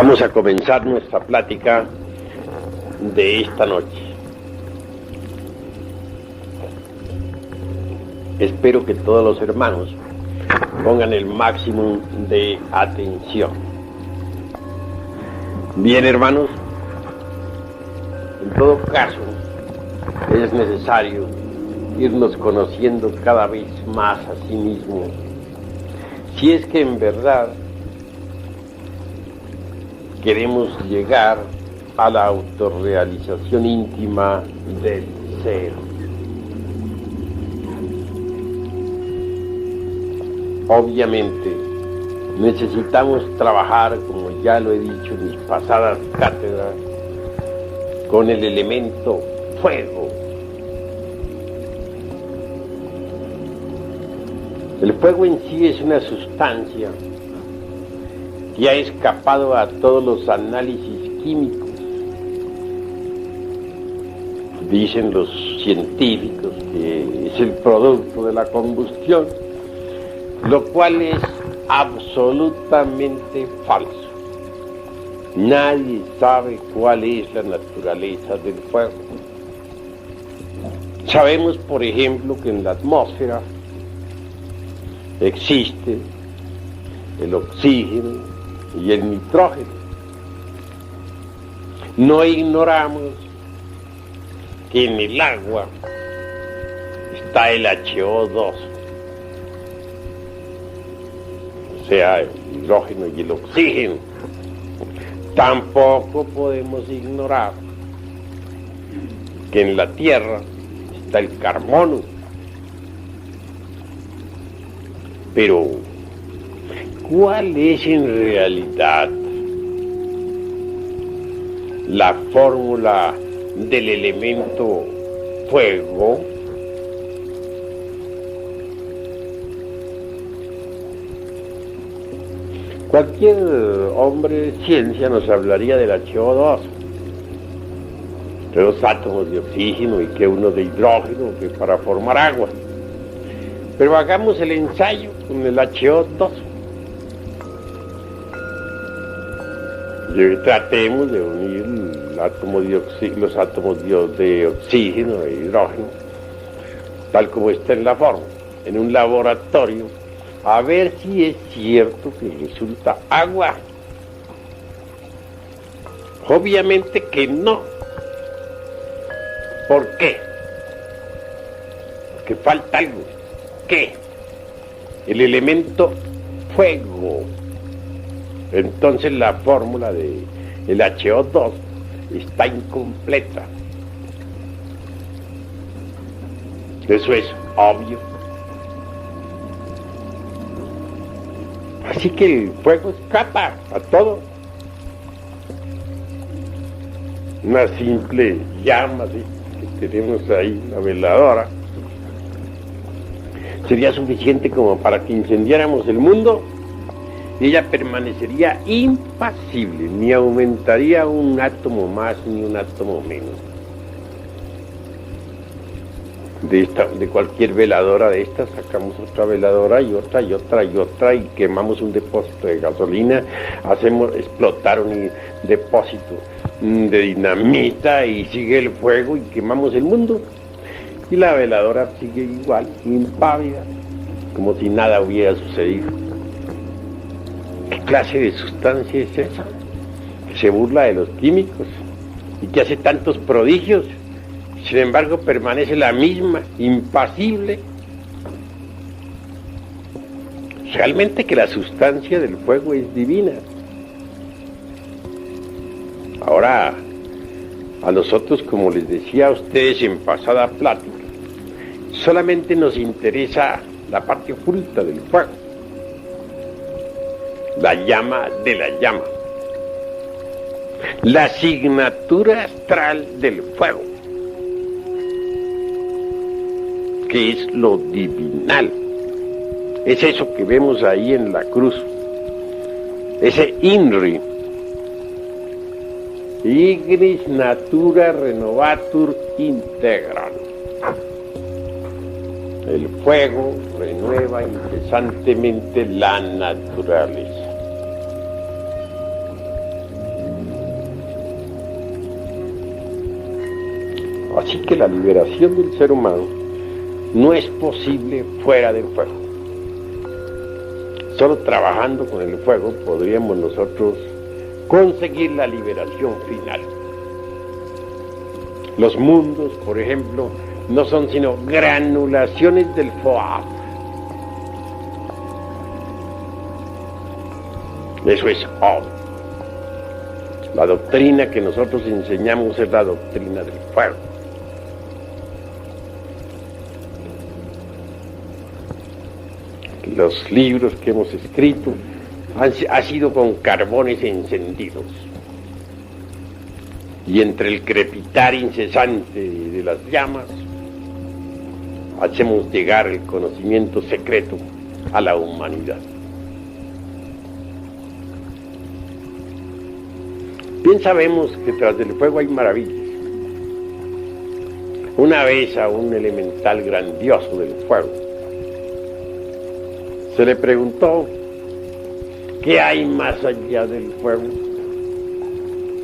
Vamos a comenzar nuestra plática de esta noche. Espero que todos los hermanos pongan el máximo de atención. Bien, hermanos, en todo caso es necesario irnos conociendo cada vez más a sí mismos, si es que en verdad queremos llegar a la autorrealización íntima del ser. Obviamente necesitamos trabajar, como ya lo he dicho en mis pasadas cátedras, con el elemento fuego. El fuego en sí es una sustancia que ha escapado a todos los análisis químicos. Dicen los científicos que es el producto de la combustión, lo cual es absolutamente falso. Nadie sabe cuál es la naturaleza del fuego. Sabemos, por ejemplo, que en la atmósfera existe el oxígeno y el nitrógeno. No ignoramos que en el agua está el HO2, o sea, el hidrógeno y el oxígeno. Tampoco podemos ignorar que en la Tierra está el carbono. Pero ¿cuál es en realidad la fórmula del elemento fuego? Cualquier hombre de ciencia nos hablaría del HO2, de los átomos de oxígeno y que uno de hidrógeno, que para formar agua. Pero hagamos el ensayo con el HO2. Y tratemos de unir el átomo de los átomos de oxígeno e hidrógeno, tal como está en la forma, en un laboratorio, a ver si es cierto que resulta agua. Obviamente que no. ¿Por qué? Porque falta algo. ¿Qué? El elemento fuego. Entonces la fórmula de el HO2 está incompleta. Eso es obvio. Así que el fuego escapa a todo. Una simple llama que tenemos ahí, la veladora, sería suficiente como para que incendiáramos el mundo y ella permanecería impasible, ni aumentaría un átomo más ni un átomo menos. De cualquier veladora de estas sacamos otra veladora y otra y otra y otra y quemamos un depósito de gasolina, hacemos explotar un depósito de dinamita y sigue el fuego y quemamos el mundo. Y la veladora sigue igual, impávida, como si nada hubiera sucedido. ¿Qué clase de sustancia es esa? Que se burla de los químicos y que hace tantos prodigios, sin embargo permanece la misma, impasible. Realmente que la sustancia del fuego es divina. Ahora, a nosotros, como les decía a ustedes en pasada plática, solamente nos interesa la parte oculta del fuego, la llama de la llama, la asignatura astral del fuego, que es lo divinal. Es eso que vemos ahí en la cruz, ese INRI, Ignis Natura Renovatur Integral. El fuego renueva incesantemente la naturaleza. Así que la liberación del ser humano no es posible fuera del fuego. Solo trabajando con el fuego podríamos nosotros conseguir la liberación final. Los mundos, por ejemplo, no son sino granulaciones del Foab. Eso es Ob. La doctrina que nosotros enseñamos es la doctrina del fuego. Los libros que hemos escrito han sido con carbones encendidos. Y entre el crepitar incesante de las llamas, hacemos llegar el conocimiento secreto a la humanidad. Bien sabemos que tras del fuego hay maravillas. Una vez a un elemental grandioso del fuego se le preguntó: ¿qué hay más allá del fuego?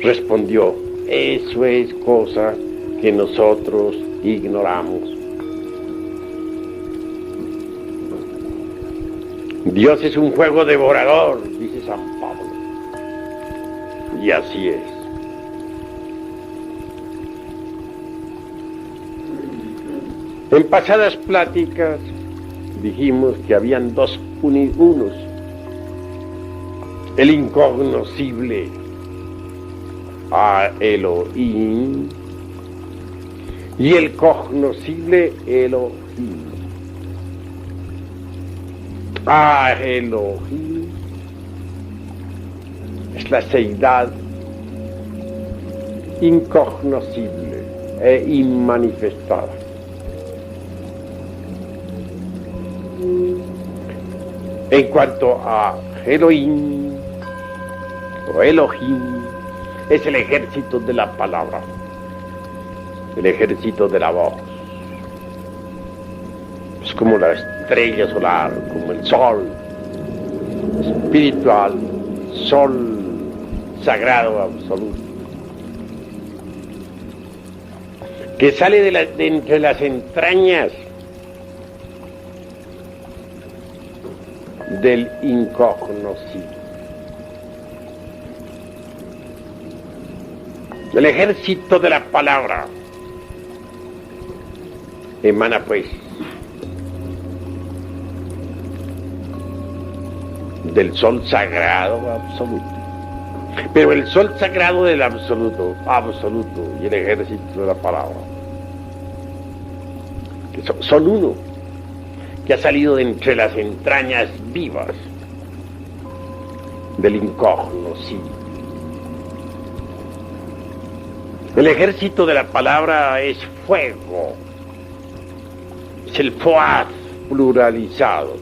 Respondió: eso es cosa que nosotros ignoramos. Dios es un fuego devorador, dice San Pablo. Y así es. En pasadas pláticas dijimos que habían dos unos: el incognoscible a Elohim y el cognoscible Elohim. A Elohim es la seidad incognoscible e inmanifestada. En cuanto a Elohim o Elohim, es el ejército de la palabra, el ejército de la voz. Es como la estrella solar, como el sol espiritual, sol sagrado absoluto, que sale de entre las entrañas del incognoscible. El ejército de la palabra emana pues del sol sagrado absoluto. Pero el sol sagrado del absoluto y el ejército de la palabra, que son uno, que ha salido de entre las entrañas vivas del incognoscible. El ejército de la palabra es fuego, es el Foad pluralizado.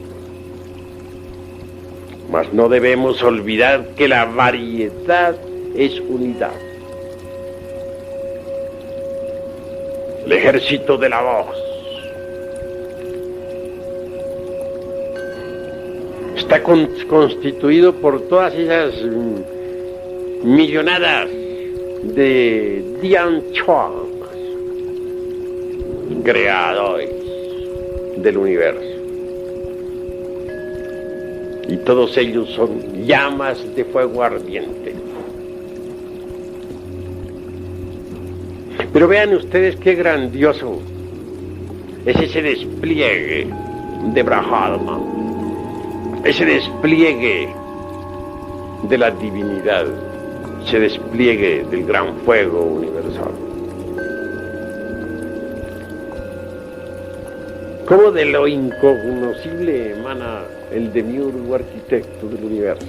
Mas no debemos olvidar que la variedad es unidad. El ejército de la voz está constituido por todas esas millonadas de Dian Chuang, creadores del universo. Y todos ellos son llamas de fuego ardiente. Pero vean ustedes qué grandioso es ese despliegue de Brahma, ese despliegue de la divinidad, ese despliegue del gran fuego universal. Cómo de lo incognoscible emana el demiurgo arquitecto del universo,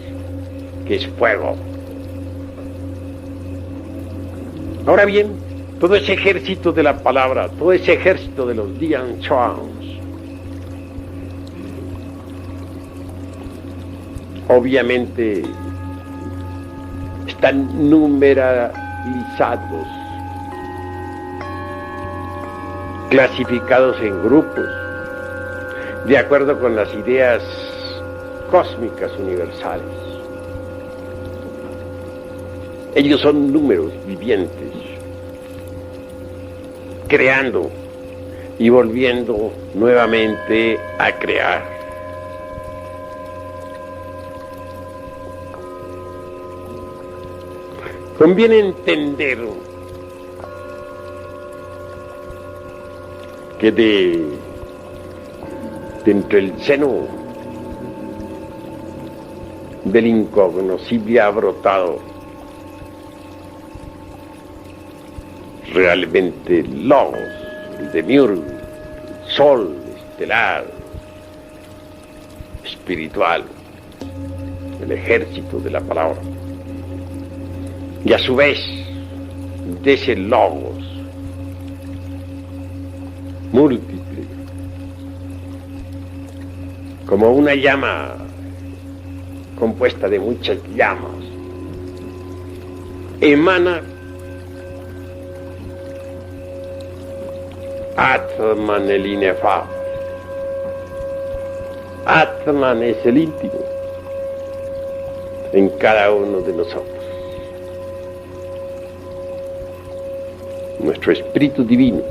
que es fuego. Ahora bien, todo ese ejército de la palabra, todo ese ejército de los Dian Chuangs, obviamente están numeralizados, clasificados en grupos, de acuerdo con las ideas cósmicas universales. Ellos son números vivientes. creando y volviendo nuevamente a crear. Conviene entender que de entre el seno del incognoscible ha brotado realmente Logos, el demiurgo, el sol estelar, espiritual, el ejército de la palabra. Y a su vez, de ese Logos múltiple, como una llama compuesta de muchas llamas, emana Atman, el inefable. Atman es el íntimo en cada uno de nosotros. Nuestro espíritu divino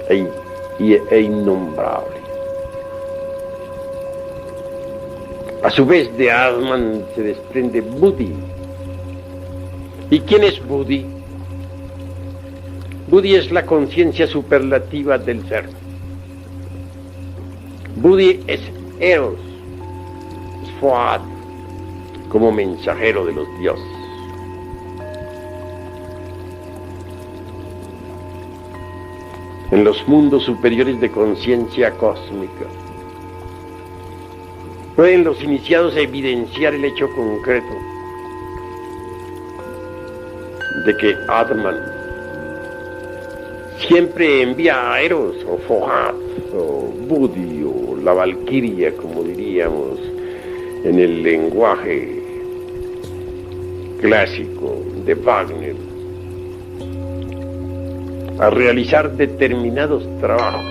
e innombrable. A su vez de Atman se desprende Buddhi. ¿Y quién es Buddhi? Buddhi es la conciencia superlativa del ser. Buddhi es Eros, es Fuad, como mensajero de los dioses. En los mundos superiores de conciencia cósmica, pueden los iniciados evidenciar el hecho concreto de que Atman siempre envía a Eros o Fohat o Buddhi o la Valquiria, como diríamos en el lenguaje clásico de Wagner, a realizar determinados trabajos.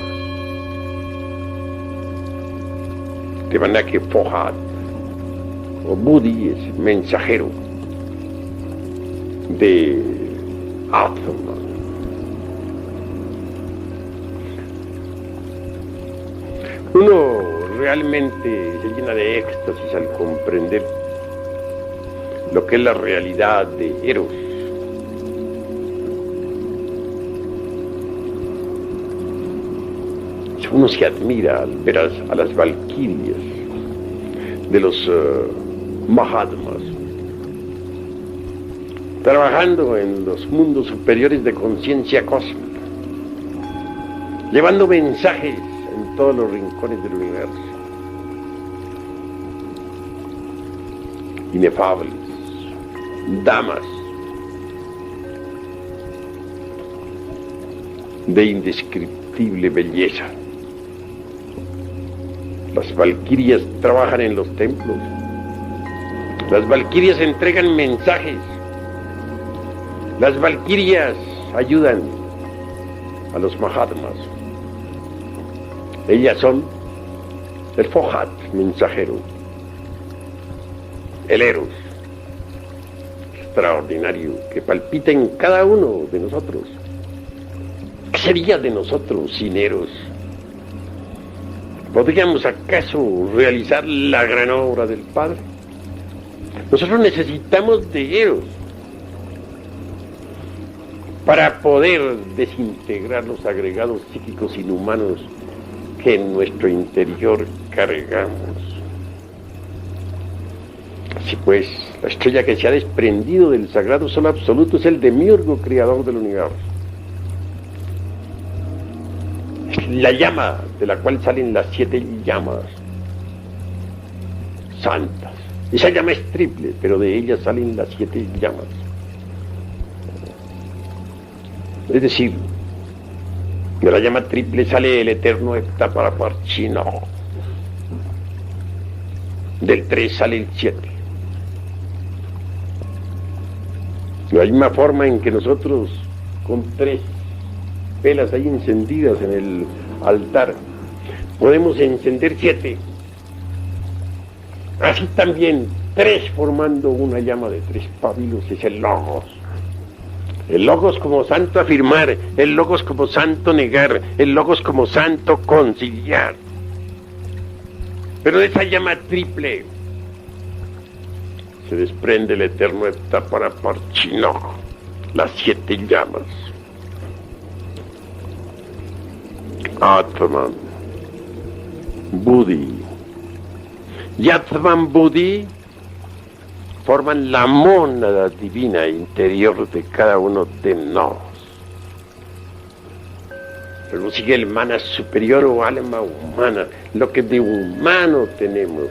De manera que Fohat o Buddhi es mensajero de Atman. Uno realmente se llena de éxtasis al comprender lo que es la realidad de Eros. Uno se admira al ver a las valquirias de los Mahatmas trabajando en los mundos superiores de conciencia cósmica, llevando mensajes en todos los rincones del universo, inefables, damas de indescriptible belleza. Las valquirias trabajan en los templos. Las valquirias entregan mensajes. Las valquirias ayudan a los Mahatmas. Ellas son el Fohat, mensajero, el Eros, extraordinario, que palpita en cada uno de nosotros. ¿Qué sería de nosotros sin Eros? ¿Podríamos acaso realizar la gran obra del Padre? Nosotros necesitamos de Eros para poder desintegrar los agregados psíquicos inhumanos que en nuestro interior cargamos. Así pues, la estrella que se ha desprendido del sagrado sol absoluto es el demiurgo creador del universo. La llama de la cual salen las 7 llamas santas. Esa llama es triple, pero de ella salen las 7 llamas. Es decir, de la llama triple sale el eterno Heptaparaparchino. Del 3 sale el 7. De la misma forma en que nosotros, con 3 velas ahí encendidas en el altar, podemos encender 7. Así también 3 formando una llama de 3 pábilos es el Logos, El logos como santo afirmar, el logos como santo negar, el logos como santo conciliar. Pero de esa llama triple se desprende el eterno Etaparapachino, las 7 llamas. Atman, Buddhi y Atman Buddhi forman la mónada divina interior de cada uno de nosotros. Luego sigue el mana superior o alma humana, lo que de humano tenemos.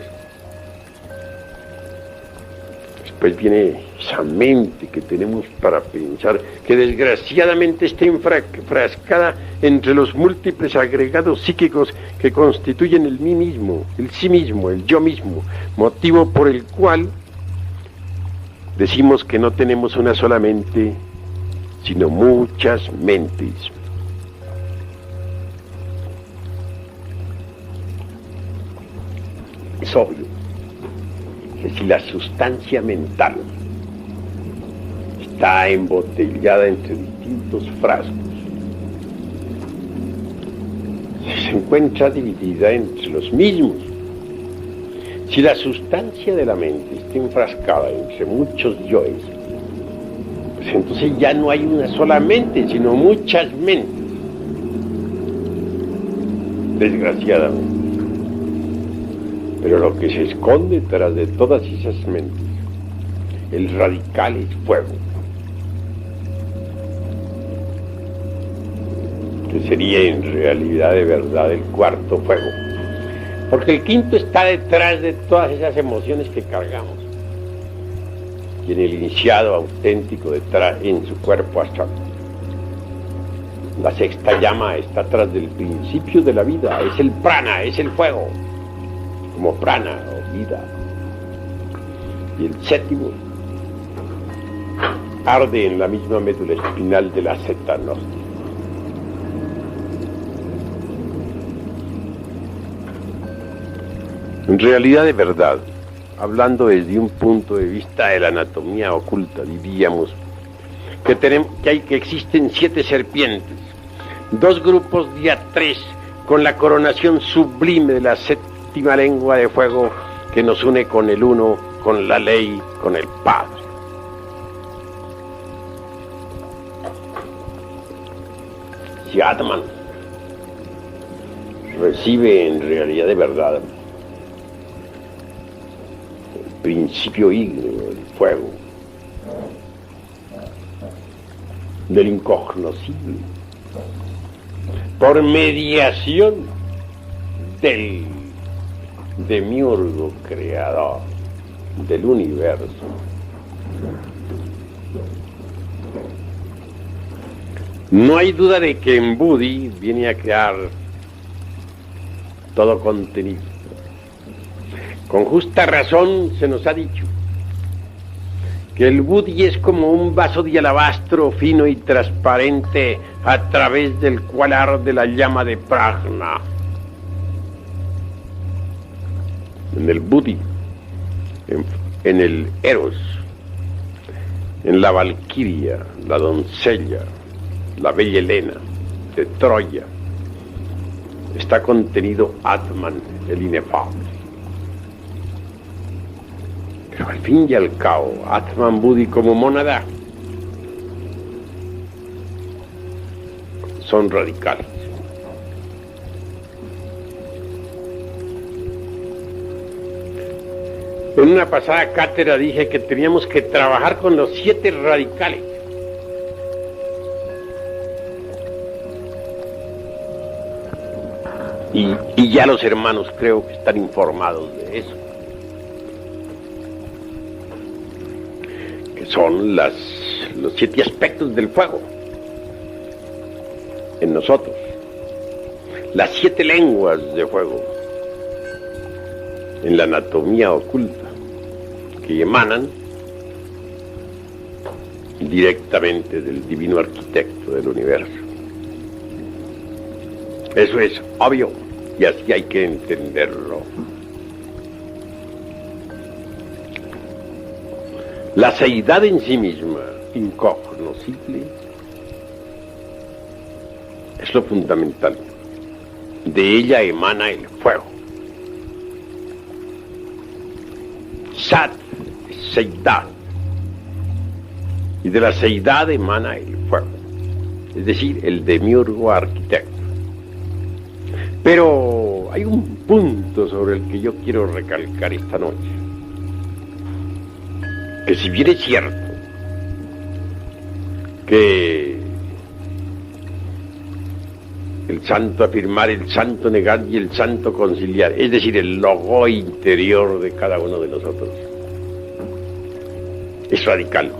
Después viene esa mente que tenemos para pensar, que desgraciadamente está enfrascada entre los múltiples agregados psíquicos que constituyen el mí mismo, el sí mismo, el yo mismo, motivo por el cual decimos que no tenemos una sola mente, sino muchas mentes. Es obvio que si la sustancia mental está embotellada entre distintos frascos, si se encuentra dividida entre los mismos, si la sustancia de la mente está enfrascada entre muchos yoes, pues entonces ya no hay una sola mente, sino muchas mentes, desgraciadamente. Pero lo que se esconde tras de todas esas mentes, el radical es fuego, que sería en realidad de verdad el cuarto fuego, porque el quinto está detrás de todas esas emociones que cargamos, y en el iniciado auténtico detrás en su cuerpo astral. La sexta llama está atrás del principio de la vida, es el prana, es el fuego, como prana o vida. Y el séptimo arde en la misma médula espinal de la Zeta Nostra. En realidad, de verdad, hablando desde un punto de vista de la anatomía oculta, diríamos que existen 7 serpientes, 2 grupos de A3 con la coronación sublime de la séptima lengua de fuego que nos une con el uno, con la ley, con el Padre. Si Atman recibe en realidad de verdad el principio ígneo del fuego, del incognoscible, por mediación del demiurgo creador del universo, no hay duda de que en Buddhi viene a crear todo contenido. Con justa razón se nos ha dicho que el Buddhi es como un vaso de alabastro fino y transparente a través del cual arde la llama de Prajna. En el Buddhi, en el Eros, en la Valquiria, la doncella, la bella Helena de Troya, está contenido Atman, el inefable. Pero al fin y al cabo, Atman Buddhi como mónada son radicales. En una pasada cátedra dije que teníamos que trabajar con los 7 radicales. Y ya los hermanos creo que están informados de eso. Que son los 7 aspectos del fuego en nosotros. Las 7 lenguas de fuego en la anatomía oculta que emanan directamente del divino arquitecto del universo. Eso es obvio y así hay que entenderlo. La seidad en sí misma, incognoscible, es lo fundamental. De ella emana el fuego. Sat es seidad. Y de la seidad emana el fuego. Es decir, el demiurgo arquitecto. Pero hay un punto sobre el que yo quiero recalcar esta noche. Que si bien es cierto que el santo afirmar, el santo negar y el santo conciliar, es decir, el logo interior de cada uno de nosotros, es radical.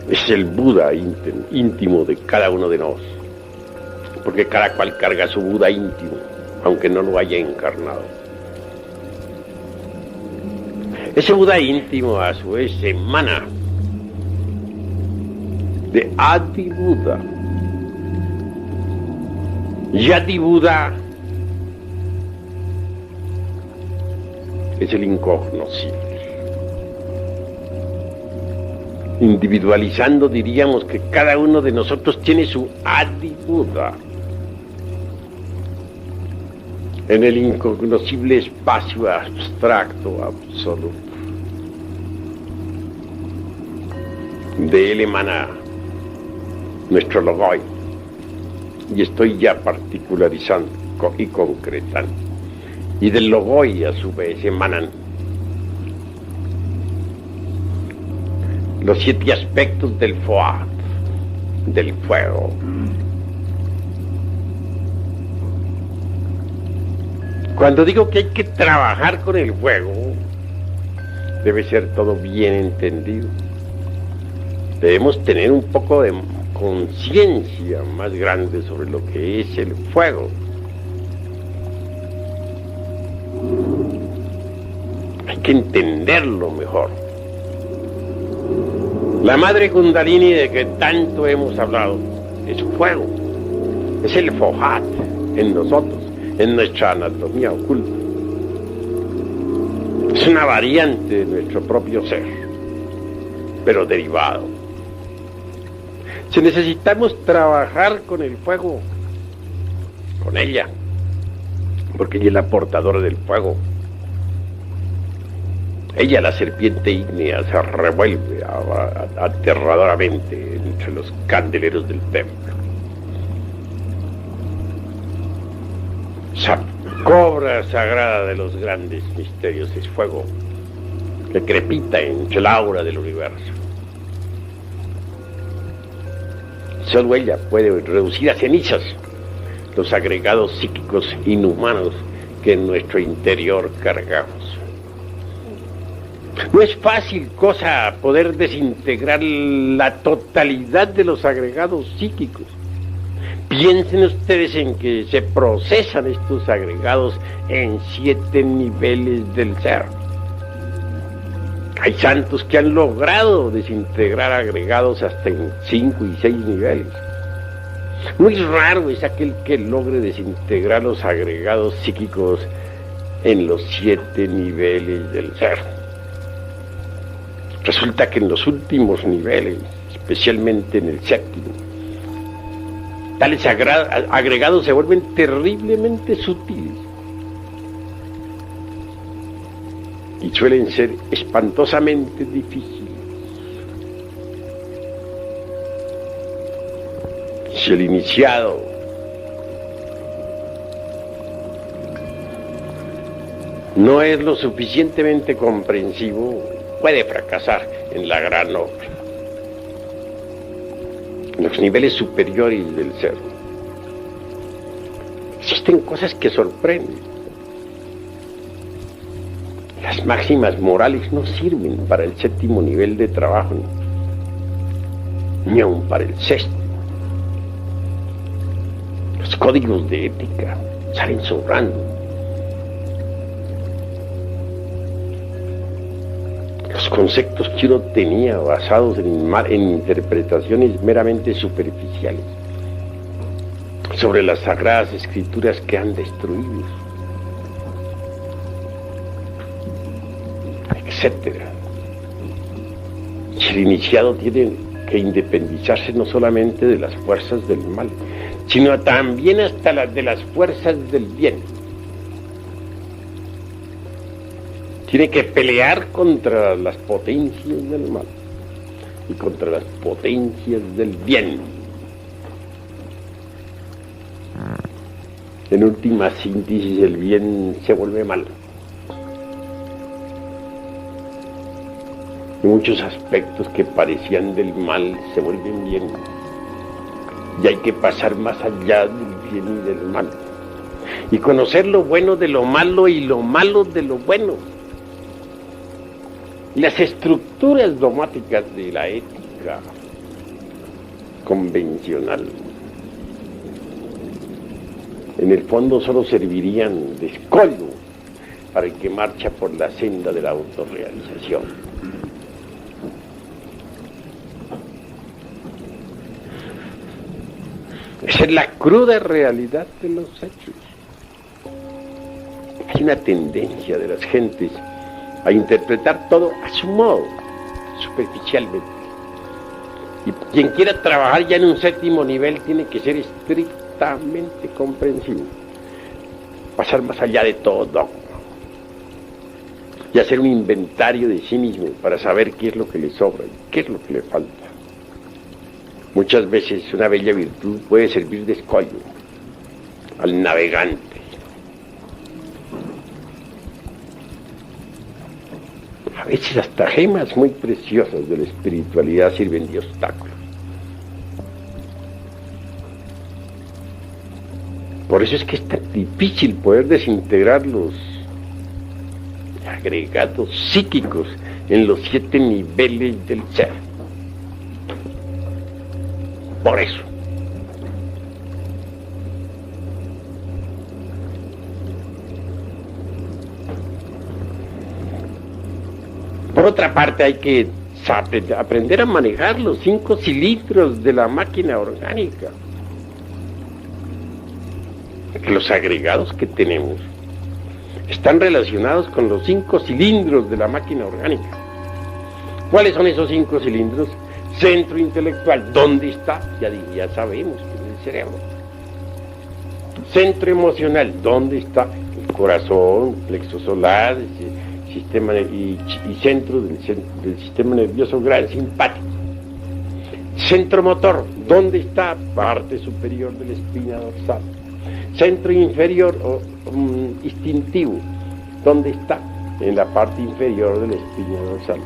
Es el Buda íntimo de cada uno de nosotros, porque cada cual carga su Buda íntimo, aunque no lo haya encarnado. Ese Buda íntimo, a su vez, emana de Adi Buda. Y Adi Buda es el incognoscible. Individualizando, diríamos que cada uno de nosotros tiene su Adi Buda en el incognoscible espacio abstracto absoluto. De él emana nuestro logoi, y estoy ya particularizando y concretando. Y del logoi a su vez emanan los 7 aspectos del Foat, del fuego. Cuando digo que hay que trabajar con el fuego, debe ser todo bien entendido. Debemos tener un poco de conciencia más grande sobre lo que es el fuego. Hay que entenderlo mejor. La madre Kundalini de que tanto hemos hablado es fuego, es el Fohat en nosotros, en nuestra anatomía oculta. Es una variante de nuestro propio ser, pero derivado. Si necesitamos trabajar con el fuego, con ella, porque ella es la portadora del fuego. Ella, la serpiente ígnea, se revuelve aterradoramente entre los candeleros del templo. Esa cobra sagrada de los grandes misterios es fuego, que crepita entre el aura del universo. Solo ella puede reducir a cenizas los agregados psíquicos inhumanos que en nuestro interior cargamos. No es fácil cosa poder desintegrar la totalidad de los agregados psíquicos. Piensen ustedes en que se procesan estos agregados en 7 niveles del ser. Hay santos que han logrado desintegrar agregados hasta en 5 y 6 niveles. Muy raro es aquel que logre desintegrar los agregados psíquicos en los 7 niveles del ser. Resulta que en los últimos niveles, especialmente en el 7º, tales agregados se vuelven terriblemente sutiles y suelen ser espantosamente difíciles. Si el iniciado no es lo suficientemente comprensivo, puede fracasar en la gran obra. En los niveles superiores del ser existen cosas que sorprenden. Las máximas morales no sirven para el 7º nivel de trabajo, ni aun para el 6º. Los códigos de ética salen sobrando. Los conceptos que uno tenía basados en interpretaciones meramente superficiales sobre las sagradas escrituras que han destruido. etcétera. El iniciado tiene que independizarse no solamente de las fuerzas del mal, sino también hasta de las fuerzas del bien. Tiene que pelear contra las potencias del mal y contra las potencias del bien. En última síntesis, el bien se vuelve mal. Y muchos aspectos que parecían del mal se vuelven bien. Y hay que pasar más allá del bien y del mal. Y conocer lo bueno de lo malo y lo malo de lo bueno. Las estructuras dogmáticas de la ética convencional, en el fondo solo servirían de escollo para el que marcha por la senda de la autorrealización. Esa es la cruda realidad de los hechos. Hay una tendencia de las gentes a interpretar todo a su modo, superficialmente. Y quien quiera trabajar ya en un séptimo nivel tiene que ser estrictamente comprensivo, pasar más allá de todo dogma y hacer un inventario de sí mismo para saber qué es lo que le sobra y qué es lo que le falta. Muchas veces una bella virtud puede servir de escollo al navegante. A veces hasta gemas muy preciosas de la espiritualidad sirven de obstáculo. Por eso es que es tan difícil poder desintegrar los agregados psíquicos en los 7 niveles del ser. Por eso. Por otra parte, hay que aprender a manejar los 5 cilindros de la máquina orgánica. Que los agregados que tenemos están relacionados con los 5 cilindros de la máquina orgánica. ¿Cuáles son esos 5 cilindros? Centro intelectual, ¿dónde está? Ya sabemos, en el cerebro. Centro emocional, ¿dónde está? El corazón, plexo solar, sistema y centro del sistema nervioso gran simpático. Centro motor, ¿dónde está? Parte superior de la espina dorsal. Centro inferior o instintivo, ¿dónde está? En la parte inferior de la espina dorsal.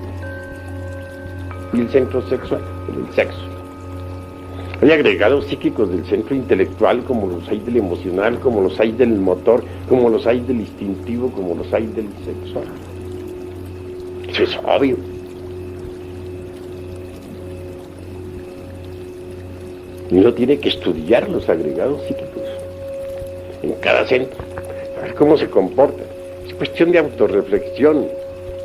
Y el centro sexual, el sexo. Hay agregados psíquicos del centro intelectual, como los hay del emocional, como los hay del motor, como los hay del instintivo, como los hay del sexual. Eso es obvio. Y uno tiene que estudiar los agregados psíquicos en cada centro, a ver cómo se comportan. Es cuestión de autorreflexión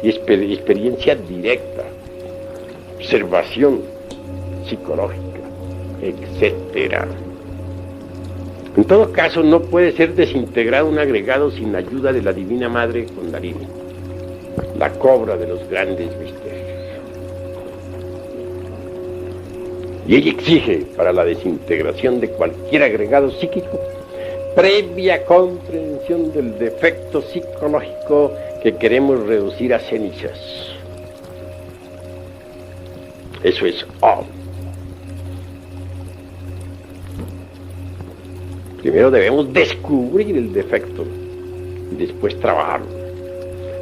y experiencia directa, observación psicológica, etcétera. En todo caso, no puede ser desintegrado un agregado sin ayuda de la Divina Madre Kundalini, la cobra de los grandes misterios. Y ella exige, para la desintegración de cualquier agregado psíquico, previa comprensión del defecto psicológico que queremos reducir a cenizas. Eso es obvio. Primero debemos descubrir el defecto y después trabajarlo.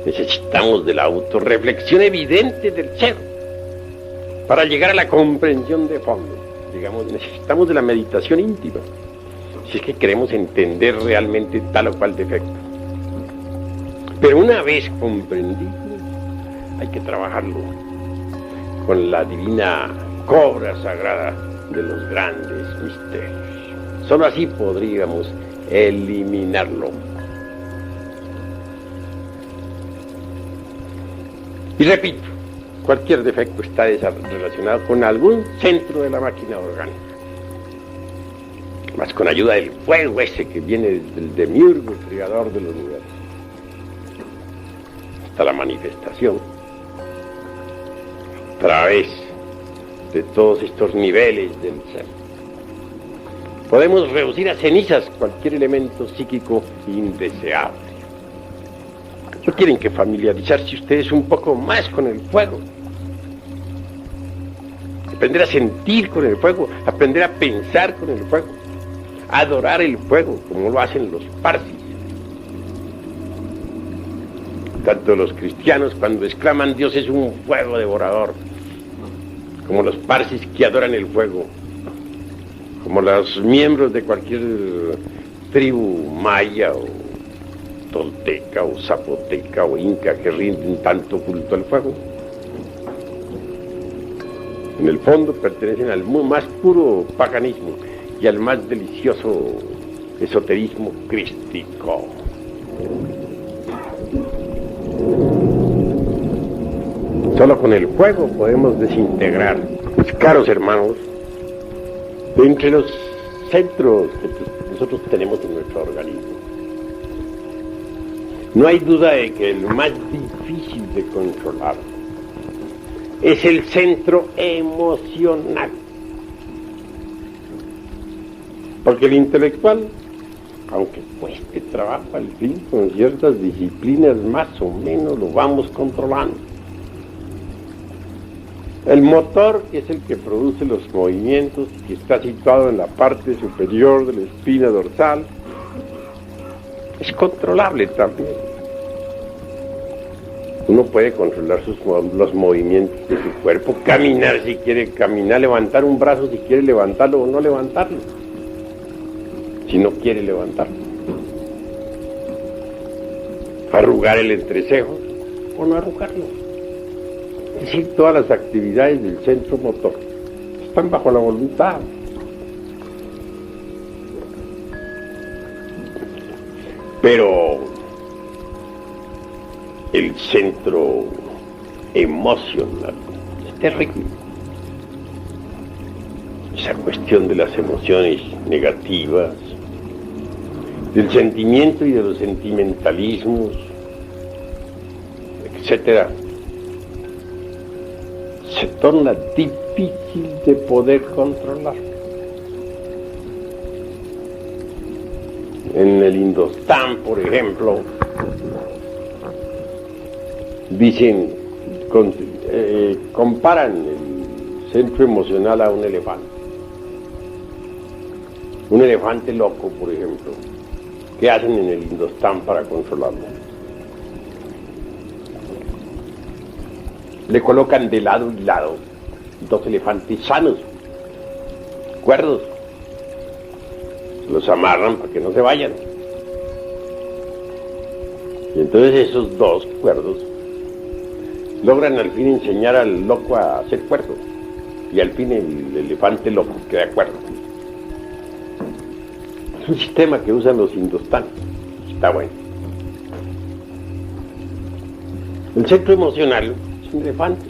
Necesitamos de la autorreflexión evidente del ser para llegar a la comprensión de fondo. Digamos, necesitamos de la meditación íntima si es que queremos entender realmente tal o cual defecto. Pero una vez comprendido, hay que trabajarlo con la divina cobra sagrada de los grandes misterios. Solo así podríamos eliminarlo. Y repito, cualquier defecto está relacionado con algún centro de la máquina orgánica. Más con ayuda del fuego ese que viene del demiurgo, el creador del universo. Hasta la manifestación través de todos estos niveles del ser. Podemos reducir a cenizas cualquier elemento psíquico indeseable. ¿No quieren que familiarizarse ustedes un poco más con el fuego? Aprender a sentir con el fuego, aprender a pensar con el fuego, adorar el fuego como lo hacen los parsis. Tanto los cristianos cuando exclaman Dios es un fuego devorador, como los parsis que adoran el fuego, como los miembros de cualquier tribu maya o tolteca o zapoteca o inca que rinden tanto culto al fuego. En el fondo pertenecen al más puro paganismo y al más delicioso esoterismo crístico. Solo con el fuego podemos desintegrar, mis caros hermanos, entre los centros que nosotros tenemos en nuestro organismo. No hay duda de que el más difícil de controlar es el centro emocional. Porque el intelectual, aunque cueste trabajo al fin, con ciertas disciplinas más o menos lo vamos controlando. El motor, que es el que produce los movimientos, que está situado en la parte superior de la espina dorsal, es controlable también. Uno puede controlar los movimientos de su cuerpo, caminar si quiere caminar, levantar un brazo si quiere levantarlo o no levantarlo, si no quiere levantarlo. Arrugar el entrecejo o no arrugarlo. Es decir, todas las actividades del centro motor están bajo la voluntad. Pero el centro emocional es terrible. Esa cuestión de las emociones negativas, del sentimiento y de los sentimentalismos, etcétera, se torna difícil de poder controlar. En el Indostán, por ejemplo, dicen, comparan el centro emocional a un elefante. Un elefante loco, por ejemplo, ¿qué hacen en el Indostán para controlarlo? Le colocan de lado y lado dos elefantes sanos, cuerdos, los amarran para que no se vayan. Y entonces esos dos cuerdos logran al fin enseñar al loco a ser cuerdo, y al fin el elefante loco queda cuerdo. Es un sistema que usan los indostanes, está bueno. El centro emocional es un elefante,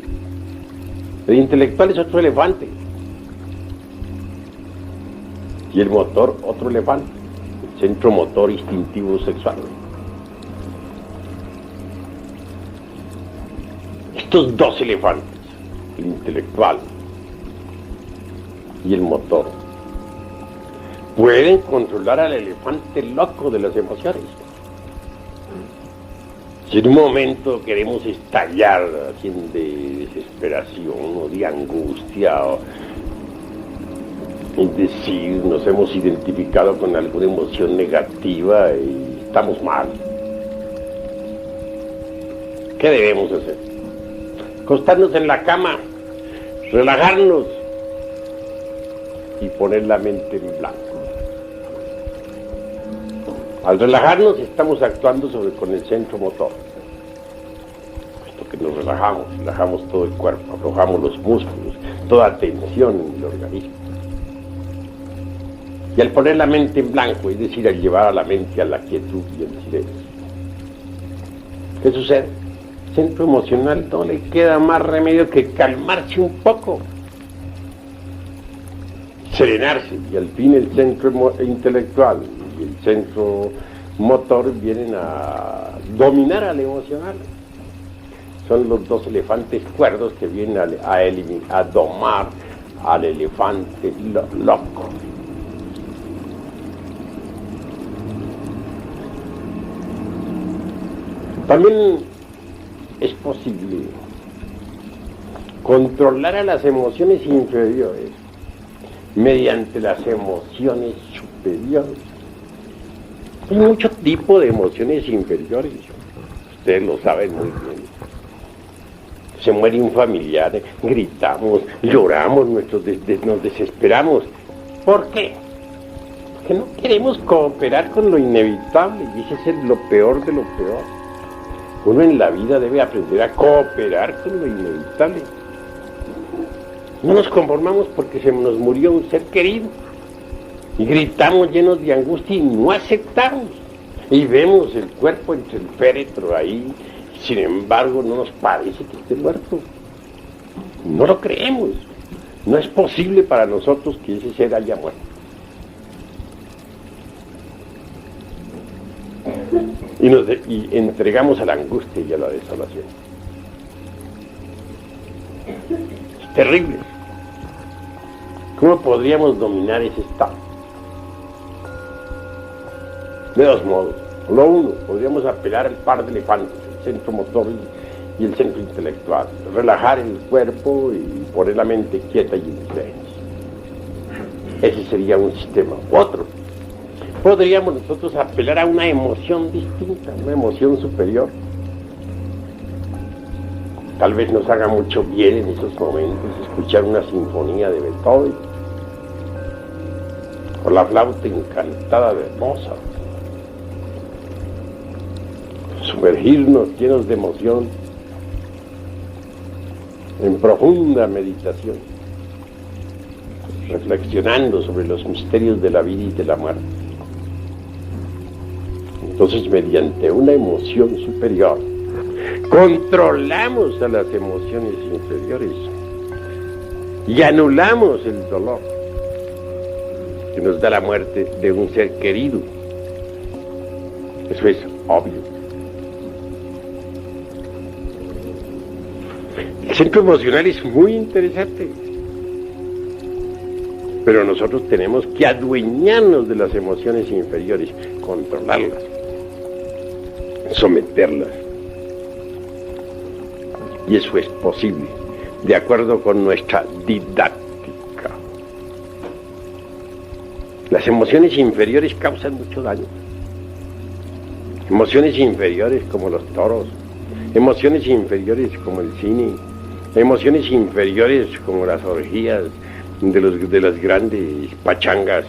el intelectual es otro elefante, y el motor otro elefante, el centro motor instintivo sexual. Estos dos elefantes, el intelectual y el motor, pueden controlar al elefante loco de las emociones. Si en un momento queremos estallar así de desesperación o de angustia, es decir, nos hemos identificado con alguna emoción negativa y estamos mal, ¿qué debemos hacer? Acostarnos en la cama, relajarnos y poner la mente en blanco. Al relajarnos estamos actuando con el centro motor. Puesto que nos relajamos todo el cuerpo, aflojamos los músculos, toda tensión en el organismo. Y al poner la mente en blanco, es decir, al llevar a la mente a la quietud y al silencio, ¿qué sucede? El centro emocional no le queda más remedio que calmarse un poco, serenarse, y al fin el centro intelectual y el centro motor vienen a dominar al emocional. son los dos elefantes cuerdos que vienen a domar al elefante loco. También es posible controlar a las emociones inferiores mediante las emociones superiores. Hay mucho tipo de emociones inferiores, ustedes lo saben muy bien. Se muere un familiar, gritamos, lloramos, nos desesperamos. ¿Por qué? Porque no queremos cooperar con lo inevitable, y ese es lo peor de lo peor. Uno en la vida debe aprender a cooperar con lo inevitable. No nos conformamos porque se nos murió un ser querido y gritamos llenos de angustia y no aceptamos. Y vemos el cuerpo entre el féretro ahí, sin embargo no nos parece que esté muerto. No lo creemos. No es posible para nosotros que ese ser haya muerto. Y entregamos a la angustia y a la desolación. Es terrible. ¿Cómo podríamos dominar ese estado? De dos modos. Lo uno, podríamos apelar al par de elefantes, el centro motor y el centro intelectual. Relajar el cuerpo y poner la mente quieta y en silencio. Ese sería un sistema. Otro, podríamos nosotros apelar a una emoción distinta, una emoción superior. Tal vez nos haga mucho bien en esos momentos escuchar una sinfonía de Beethoven o la flauta encantada de Mozart. Sumergirnos llenos de emoción en profunda meditación, reflexionando sobre los misterios de la vida y de la muerte. Entonces, mediante una emoción superior, controlamos a las emociones inferiores y anulamos el dolor que nos da la muerte de un ser querido. Eso es obvio. El centro emocional es muy interesante, pero nosotros tenemos que adueñarnos de las emociones inferiores, controlarlas, someterlas. Y eso es posible, de acuerdo con nuestra didáctica. Las emociones inferiores causan mucho daño. Emociones inferiores como los toros, emociones inferiores como el cine, emociones inferiores como las orgías de las grandes pachangas,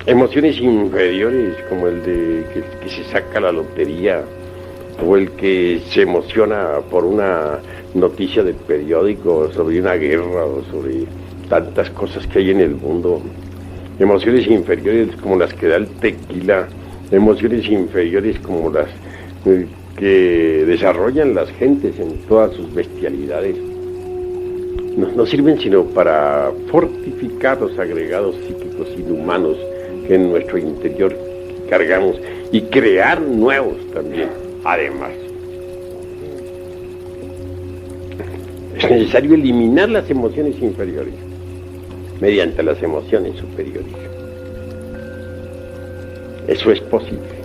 emociones inferiores como el de que se saca la lotería, o el que se emociona por una noticia del periódico sobre una guerra o sobre tantas cosas que hay en el mundo. Emociones inferiores como las que da el tequila, emociones inferiores como las que desarrollan las gentes en todas sus bestialidades. No sirven sino para fortificar los agregados psíquicos inhumanos que en nuestro interior cargamos y crear nuevos también. Además, es necesario eliminar las emociones inferiores mediante las emociones superiores. Eso es posible.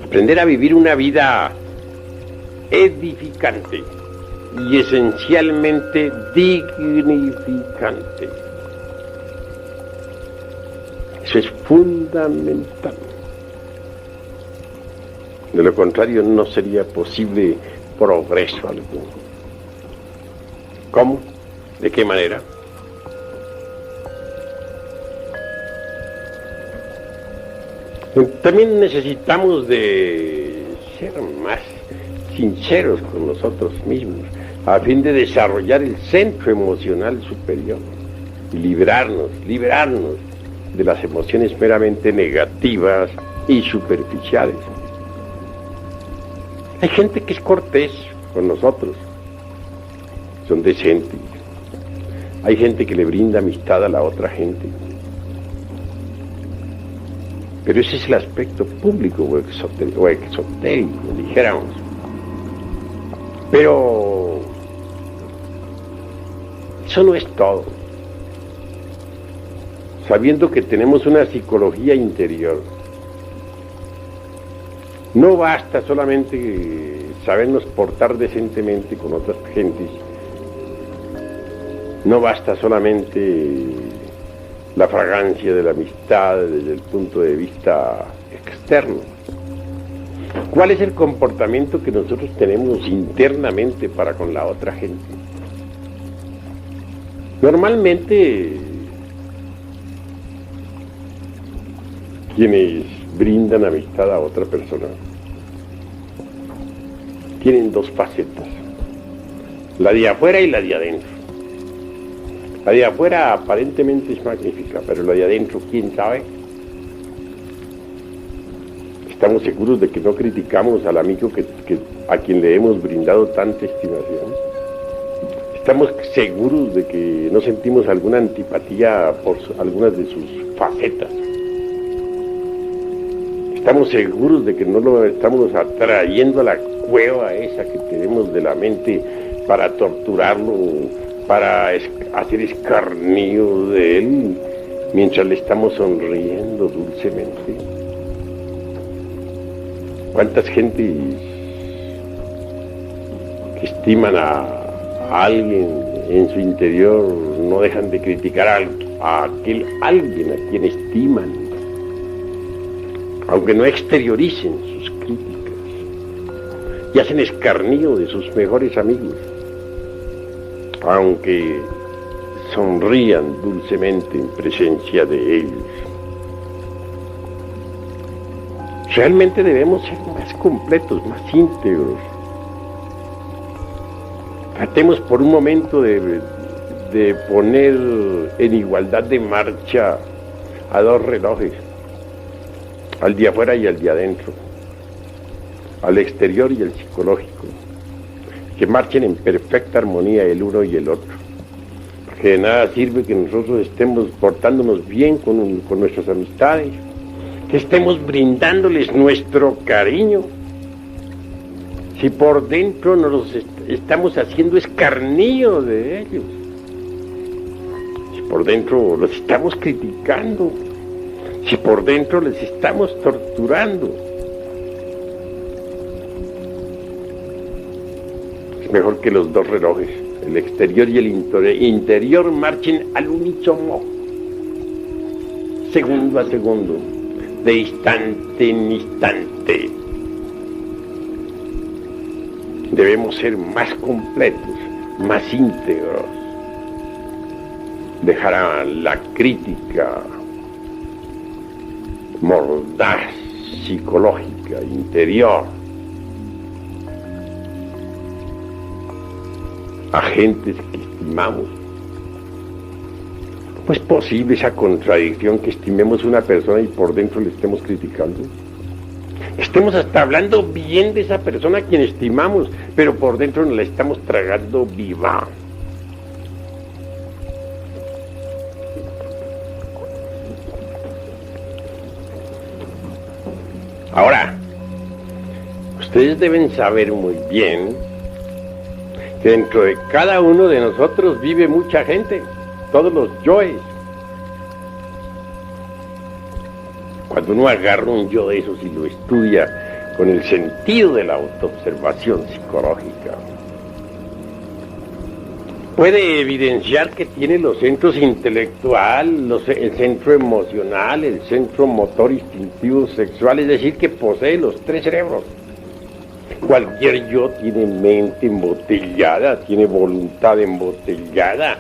Aprender a vivir una vida edificante y esencialmente dignificante. Eso es fundamental. De lo contrario, no sería posible progreso alguno. ¿Cómo? ¿De qué manera? También necesitamos de ser más sinceros con nosotros mismos, a fin de desarrollar el centro emocional superior y liberarnos de las emociones meramente negativas y superficiales. Hay gente que es cortés con nosotros, son decentes. Hay gente que le brinda amistad a la otra gente. Pero ese es el aspecto público o exotérico, dijéramos. Pero eso no es todo. Sabiendo que tenemos una psicología interior, no basta solamente sabernos portar decentemente con otras gentes, no basta solamente la fragancia de la amistad desde el punto de vista externo. ¿Cuál es el comportamiento que nosotros tenemos internamente para con la otra gente? Normalmente, quienes brindan amistad a otra persona tienen dos facetas, la de afuera y la de adentro. La de afuera aparentemente es magnífica, pero la de adentro, ¿quién sabe? Estamos seguros de que no criticamos al amigo a quien le hemos brindado tanta estimación. Estamos seguros de que no sentimos alguna antipatía por algunas de sus facetas. Estamos seguros de que no lo estamos atrayendo a la cueva esa que tenemos de la mente para torturarlo, para hacer escarnio de él, mientras le estamos sonriendo dulcemente. ¿Cuántas gentes que estiman a alguien en su interior no dejan de criticar a aquel alguien a quien estiman, aunque no exterioricen sus críticas, y hacen escarnio de sus mejores amigos, aunque sonrían dulcemente en presencia de ellos? Realmente debemos ser más completos, más íntegros. Tratemos por un momento de poner en igualdad de marcha a dos relojes, al de afuera y al de adentro, al exterior y al psicológico, que marchen en perfecta armonía el uno y el otro, porque de nada sirve que nosotros estemos portándonos bien con nuestras amistades, que estemos brindándoles nuestro cariño, si por dentro nos estamos haciendo escarnio de ellos, si por dentro los estamos criticando, si por dentro les estamos torturando. Es mejor que los dos relojes, el exterior y el interior, marchen al unísono, segundo a segundo, de instante en instante. Debemos ser más completos, más íntegros, dejar a la crítica mordaz, psicológica, interior, a gentes que estimamos. ¿Cómo es posible esa contradicción que estimemos una persona y por dentro le estemos criticando? Estemos hasta hablando bien de esa persona a quien estimamos, pero por dentro nos la estamos tragando viva. Ahora, ustedes deben saber muy bien que dentro de cada uno de nosotros vive mucha gente, todos los yoes. Cuando uno agarra un yo de esos y lo estudia con el sentido de la autoobservación psicológica, puede evidenciar que tiene los centros intelectual, el centro emocional, el centro motor instintivo sexual, es decir, que posee los tres cerebros. Cualquier yo tiene mente embotellada, tiene voluntad embotellada,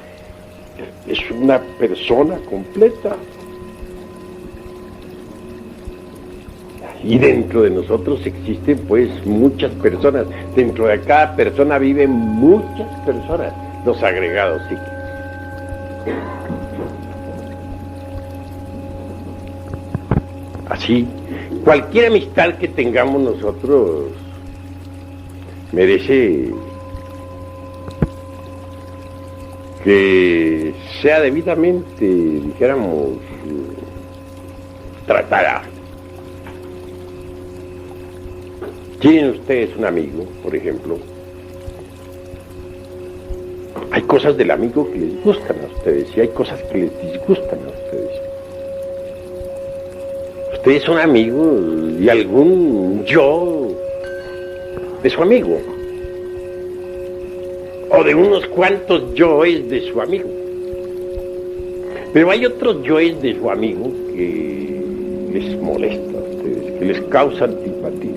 es una persona completa. Y dentro de nosotros existen pues muchas personas, dentro de cada persona viven muchas personas, los agregados psíquicos. Así, cualquier amistad que tengamos nosotros merece que sea debidamente, dijéramos, tratada. Tienen ustedes un amigo, por ejemplo, Hay cosas del amigo que les gustan a ustedes y hay cosas que les disgustan a ustedes. Ustedes son amigos de algún yo de su amigo, o de unos cuantos yoes de su amigo. Pero hay otros yoes de su amigo que les molesta a ustedes, que les causa antipatía.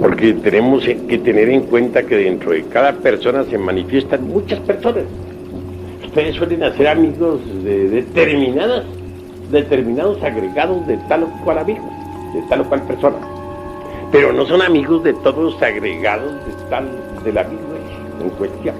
Porque tenemos que tener en cuenta que dentro de cada persona se manifiestan muchas personas. Ustedes suelen hacer amigos de determinados agregados de tal o cual amigo, de tal o cual persona. Pero no son amigos de todos los agregados del amigo en cuestión.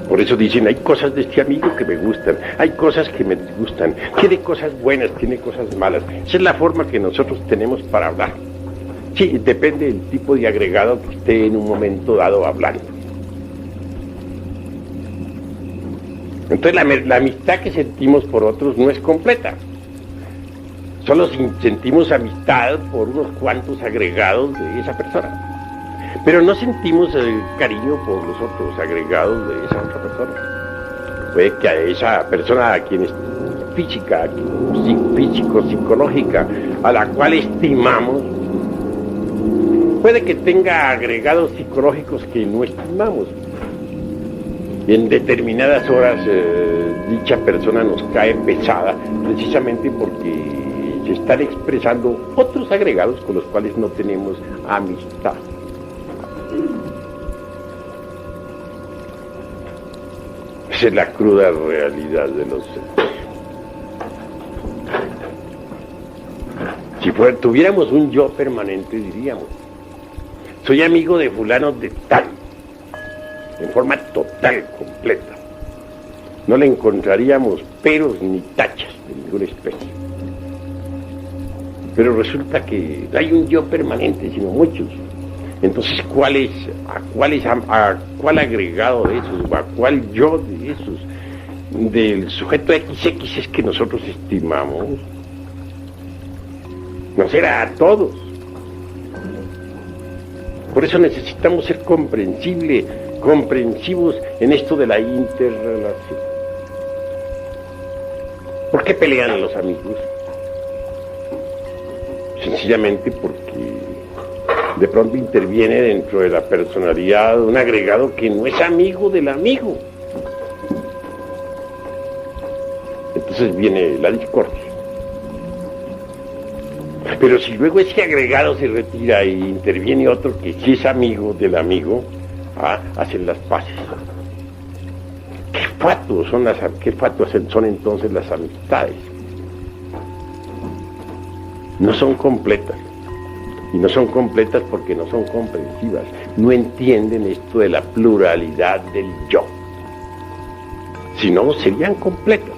Por eso dicen, hay cosas de este amigo que me gustan, hay cosas que me disgustan, tiene cosas buenas, tiene cosas malas. Esa es la forma que nosotros tenemos para hablar. Sí, depende del tipo de agregado que esté en un momento dado hablando. Entonces la amistad que sentimos por otros no es completa. Solo sentimos amistad por unos cuantos agregados de esa persona. Pero no sentimos cariño por los otros agregados de esa otra persona. Puede que a esa persona a quien es física, físico, psicológica, a la cual estimamos, puede que tenga agregados psicológicos que no estimamos. Y en determinadas horas dicha persona nos cae pesada, precisamente porque se están expresando otros agregados con los cuales no tenemos amistad. Esa es la cruda realidad de los seres. Si tuviéramos un yo permanente, diríamos, soy amigo de fulano de tal, en forma total, completa. No le encontraríamos peros ni tachas de ninguna especie. Pero resulta que no hay un yo permanente, sino muchos. Entonces, a cuál agregado de esos, o a cuál yo de esos, del sujeto XX es que nosotros estimamos? No será a todos. Por eso necesitamos ser comprensivos en esto de la interrelación. ¿Por qué pelean los amigos? Sencillamente porque de pronto interviene dentro de la personalidad un agregado que no es amigo del amigo. Entonces viene la discordia. Pero si luego ese agregado se retira y interviene otro que sí es amigo del amigo, hacen las paces. ¿Qué fatuos son entonces las amistades? No son completas. Y no son completas porque no son comprensivas. No entienden esto de la pluralidad del yo. Si no, serían completas.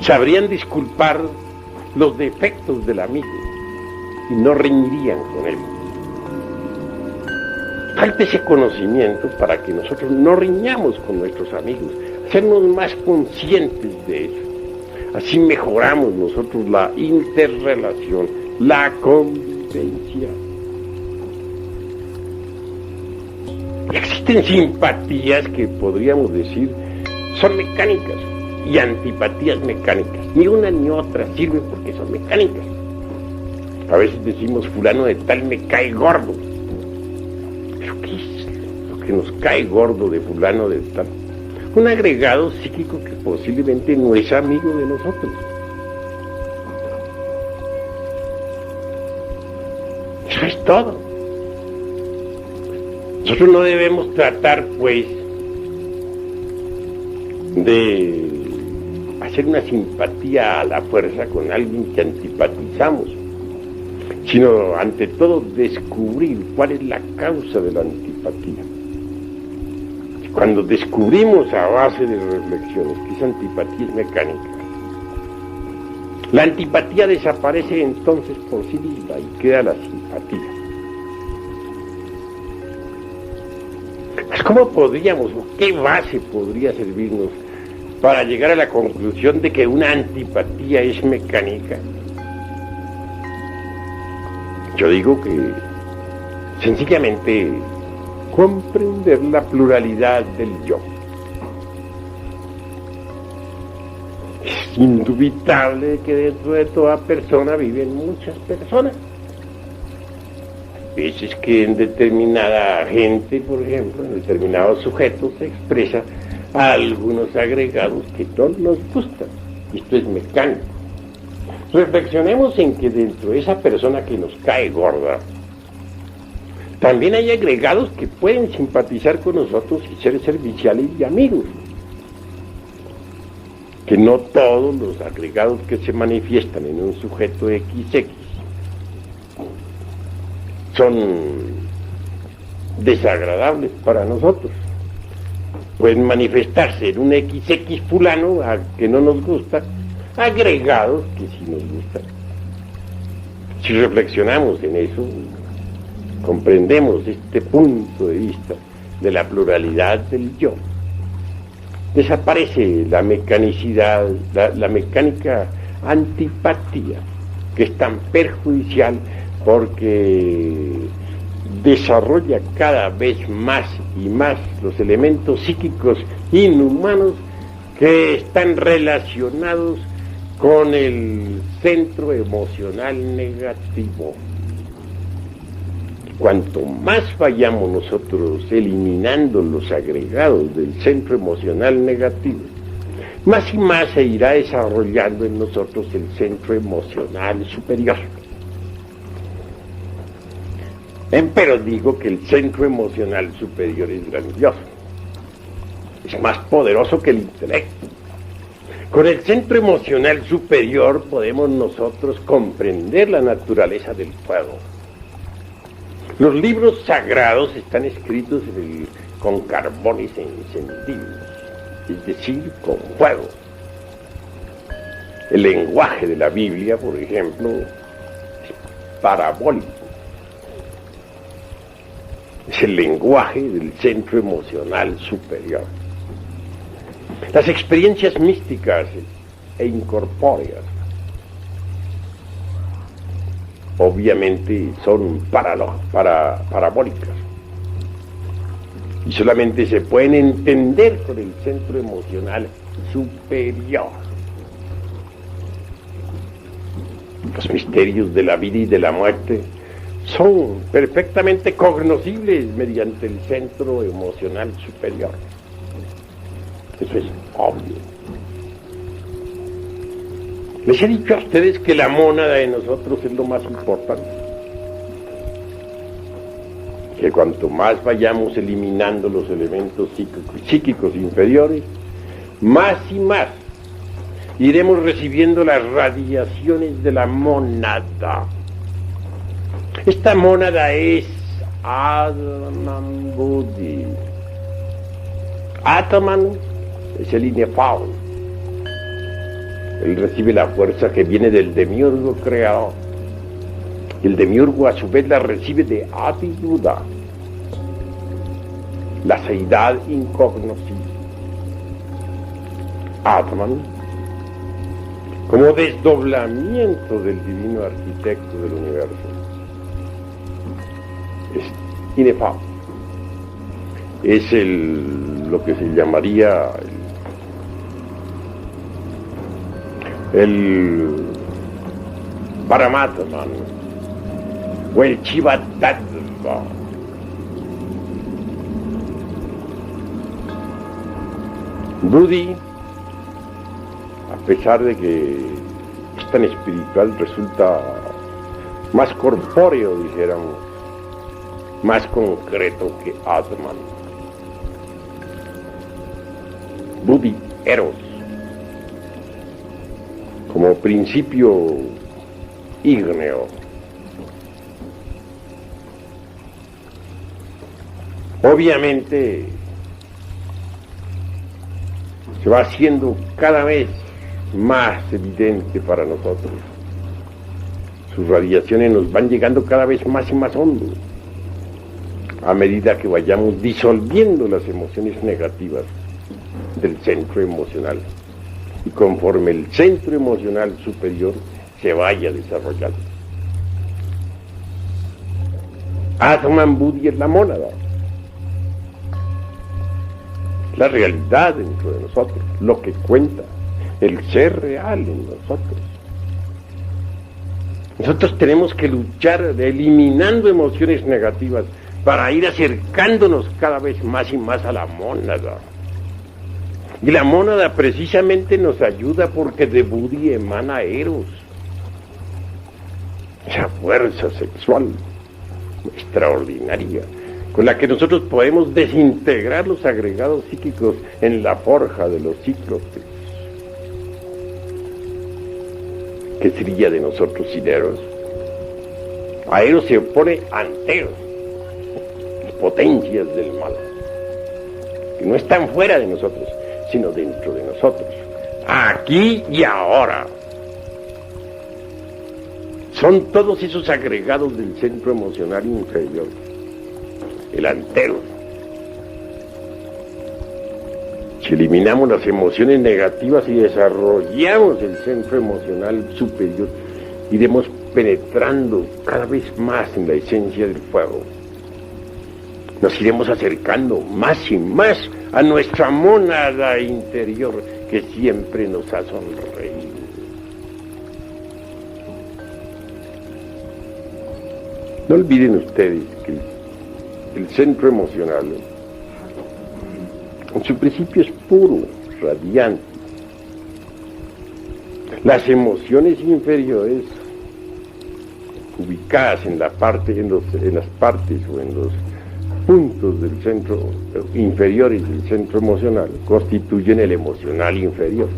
Sabrían disculpar los defectos del amigo y no reñirían con él. Falta ese conocimiento para que nosotros no riñamos con nuestros amigos, hacernos más conscientes de eso. Así mejoramos nosotros la interrelación, la convivencia. Existen simpatías que podríamos decir son mecánicas y antipatías mecánicas. Ni una ni otra sirven porque son mecánicas. A veces decimos fulano de tal me cae gordo. ¿Pero qué es lo que nos cae gordo de fulano de tal? Un agregado psíquico que posiblemente no es amigo de nosotros. Eso es todo. Nosotros no debemos tratar, pues, de hacer una simpatía a la fuerza con alguien que antipatizamos, sino, ante todo, descubrir cuál es la causa de la antipatía. Cuando descubrimos a base de reflexiones que esa antipatía es mecánica, la antipatía desaparece entonces por sí misma y queda la simpatía. Pues, ¿cómo podríamos, o qué base podría servirnos para llegar a la conclusión de que una antipatía es mecánica? Yo digo que sencillamente comprender la pluralidad del yo. Es indubitable que dentro de toda persona viven muchas personas. Hay veces que en determinada gente, por ejemplo, en determinados sujetos se expresa algunos agregados que no nos gustan. Esto es mecánico. Reflexionemos en que dentro de esa persona que nos cae gorda, también hay agregados que pueden simpatizar con nosotros y ser serviciales y amigos. Que no todos los agregados que se manifiestan en un sujeto XX son desagradables para nosotros. Pueden manifestarse en un XX fulano a que no nos gusta, agregados que sí nos gustan. Si reflexionamos en eso, comprendemos este punto de vista de la pluralidad del yo. Desaparece la mecanicidad, la mecánica antipatía, que es tan perjudicial porque desarrolla cada vez más y más los elementos psíquicos inhumanos que están relacionados con el centro emocional negativo. Cuanto más vayamos nosotros eliminando los agregados del centro emocional negativo, más y más se irá desarrollando en nosotros el centro emocional superior. Pero digo que el centro emocional superior es grandioso, es más poderoso que el intelecto. Con el centro emocional superior podemos nosotros comprender la naturaleza del fuego. Los libros sagrados están escritos con carbones encendidos, es decir, con fuego. El lenguaje de la Biblia, por ejemplo, es parabólico. Es el lenguaje del centro emocional superior. Las experiencias místicas e incorpóreas obviamente son parabólicas y solamente se pueden entender con el centro emocional superior. Los misterios de la vida y de la muerte son perfectamente cognoscibles mediante el centro emocional superior. Eso es obvio. Les he dicho a ustedes que la mónada de nosotros es lo más importante. Que cuanto más vayamos eliminando los elementos psíquicos inferiores, más y más iremos recibiendo las radiaciones de la mónada. Esta mónada es Atman Buddhi. Atman es el inefable. Él recibe la fuerza que viene del demiurgo creador. El demiurgo a su vez la recibe de Adi Buddha, la seidad incognoscible. Atman, como desdoblamiento del divino arquitecto del universo, es inefable. Es lo que se llamaría el Paramatman o el Chiva-tattva. Buddhi, a pesar de que es tan espiritual, resulta más corpóreo, dijéramos, más concreto que Atman. Buddhi Eros, como principio ígneo. Obviamente se va haciendo cada vez más evidente para nosotros. Sus radiaciones nos van llegando cada vez más y más hondo, a medida que vayamos disolviendo las emociones negativas del centro emocional, y conforme el centro emocional superior se vaya desarrollando. Atman Buddhi es la mónada. La realidad dentro de nosotros, lo que cuenta, el ser real en nosotros. Nosotros tenemos que luchar eliminando emociones negativas para ir acercándonos cada vez más y más a la mónada. Y la mónada precisamente nos ayuda porque de Buddhi emana Eros, esa fuerza sexual extraordinaria con la que nosotros podemos desintegrar los agregados psíquicos en la forja de los cíclopes. ¿Qué sería de nosotros sin Eros? A Eros se opone Anteros, las potencias del mal, que no están fuera de nosotros, sino dentro de nosotros, aquí y ahora. Son todos esos agregados del centro emocional inferior, el Antero. Si eliminamos las emociones negativas y desarrollamos el centro emocional superior, iremos penetrando cada vez más en la esencia del fuego. Nos iremos acercando más y más a nuestra mónada interior que siempre nos ha sonreído. No olviden ustedes que el centro emocional en su principio es puro, radiante. Las emociones inferiores, ubicadas en las partes o en los puntos del centro inferiores del centro emocional, constituyen el emocional inferior.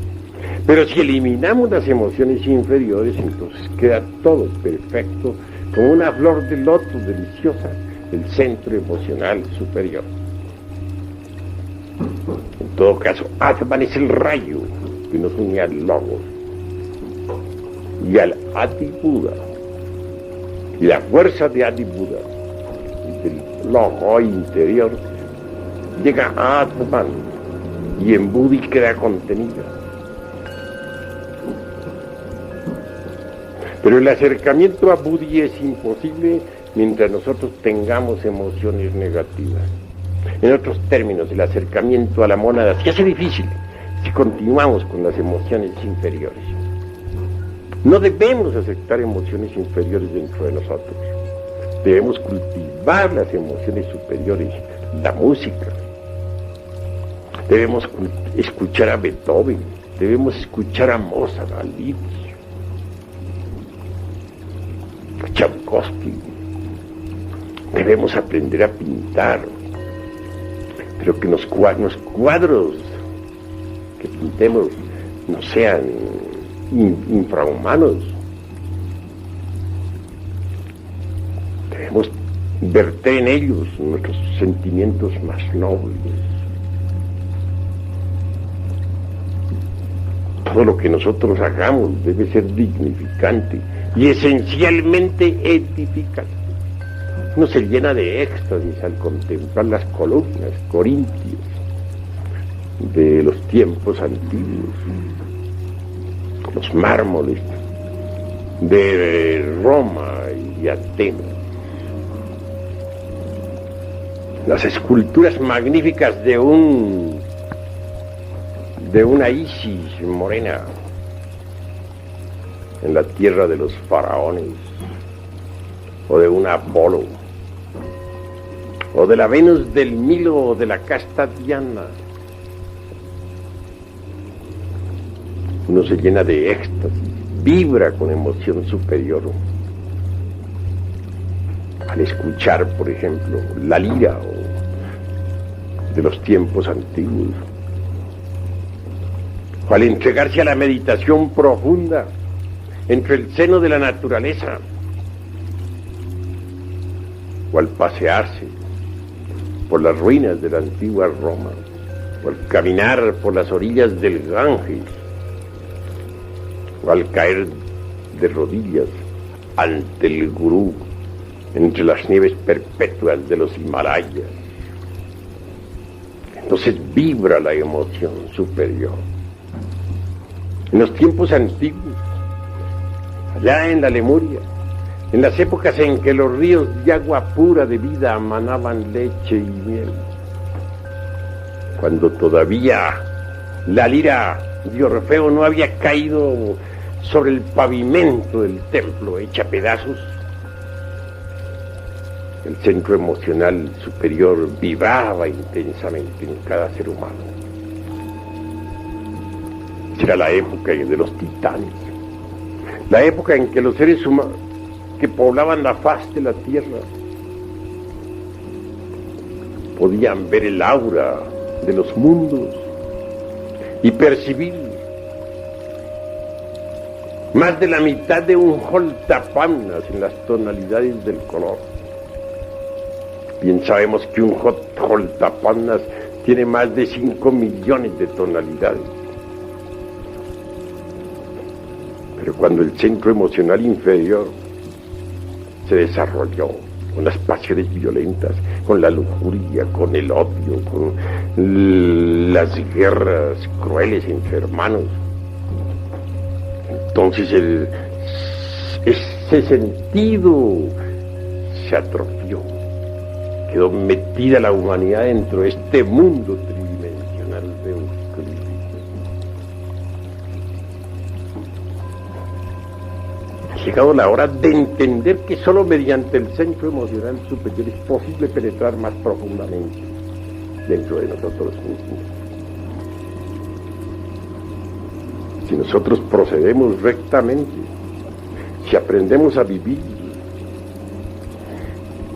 Pero si eliminamos las emociones inferiores, entonces queda todo perfecto, como una flor de loto deliciosa, el centro emocional superior. En todo caso, Atman es el rayo que nos une al Logos y al Adi Buda. Y la fuerza de Adi Buda, del Logo interior, llega a Atman y en Buddhi queda contenida. Pero el acercamiento a Buddhi es imposible mientras nosotros tengamos emociones negativas. En otros términos, el acercamiento a la mónada se hace difícil si continuamos con las emociones inferiores. No debemos aceptar emociones inferiores dentro de nosotros. Debemos cultivar las emociones superiores, la música. Debemos escuchar a Beethoven, debemos escuchar a Mozart, a Liszt, a Tchaikovsky. Debemos aprender a pintar, pero que los cuadros que pintemos no sean infrahumanos. Debemos verter en ellos nuestros sentimientos más nobles. Todo lo que nosotros hagamos debe ser dignificante y esencialmente edificante. Uno se llena de éxtasis al contemplar las columnas corintias de los tiempos antiguos, los mármoles de Roma y Atenas, las esculturas magníficas de una Isis morena en la tierra de los faraones, o de un Apolo, o de la Venus del Milo, o de la casta Diana. Uno se llena de éxtasis, vibra con emoción superior al escuchar, por ejemplo, la lira de los tiempos antiguos, o al entregarse a la meditación profunda entre el seno de la naturaleza, o al pasearse por las ruinas de la antigua Roma, o al caminar por las orillas del Ganges, o al caer de rodillas ante el Gurú entre las nieves perpetuas de los Himalayas. Entonces vibra la emoción superior. En los tiempos antiguos, allá en la Lemuria, en las épocas en que los ríos de agua pura de vida manaban leche y miel, cuando todavía la lira de Orfeo no había caído sobre el pavimento del templo hecha pedazos, el centro emocional superior vibraba intensamente en cada ser humano. Era la época de los titanes, la época en que los seres humanos que poblaban la faz de la tierra podían ver el aura de los mundos y percibir más de la mitad de un joltapannas en las tonalidades del color. Bien sabemos que un joltapannas tiene más de 5 millones de tonalidades. Pero cuando el centro emocional inferior se desarrolló con las pasiones violentas, con la lujuria, con el odio, con las guerras crueles entre hermanos, entonces ese sentido se atrofió, quedó metida la humanidad dentro de este mundo tridimensional de oscuridad. Ha llegado la hora de entender que solo mediante el centro emocional superior es posible penetrar más profundamente dentro de nosotros mismos. Si nosotros procedemos rectamente, si aprendemos a vivir,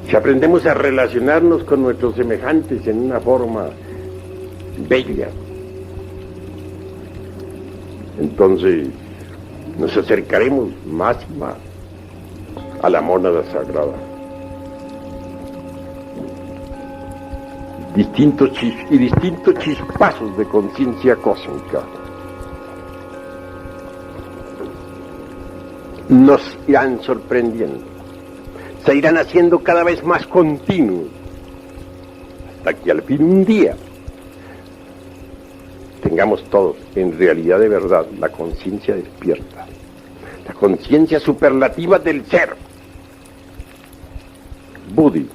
si aprendemos a relacionarnos con nuestros semejantes en una forma bella, entonces nos acercaremos más y más a la mónada sagrada. Distintos chispazos de conciencia cósmica nos irán sorprendiendo, se irán haciendo cada vez más continuos, hasta que al fin un día tengamos todos, en realidad de verdad, la conciencia despierta, la conciencia superlativa del ser, Budi.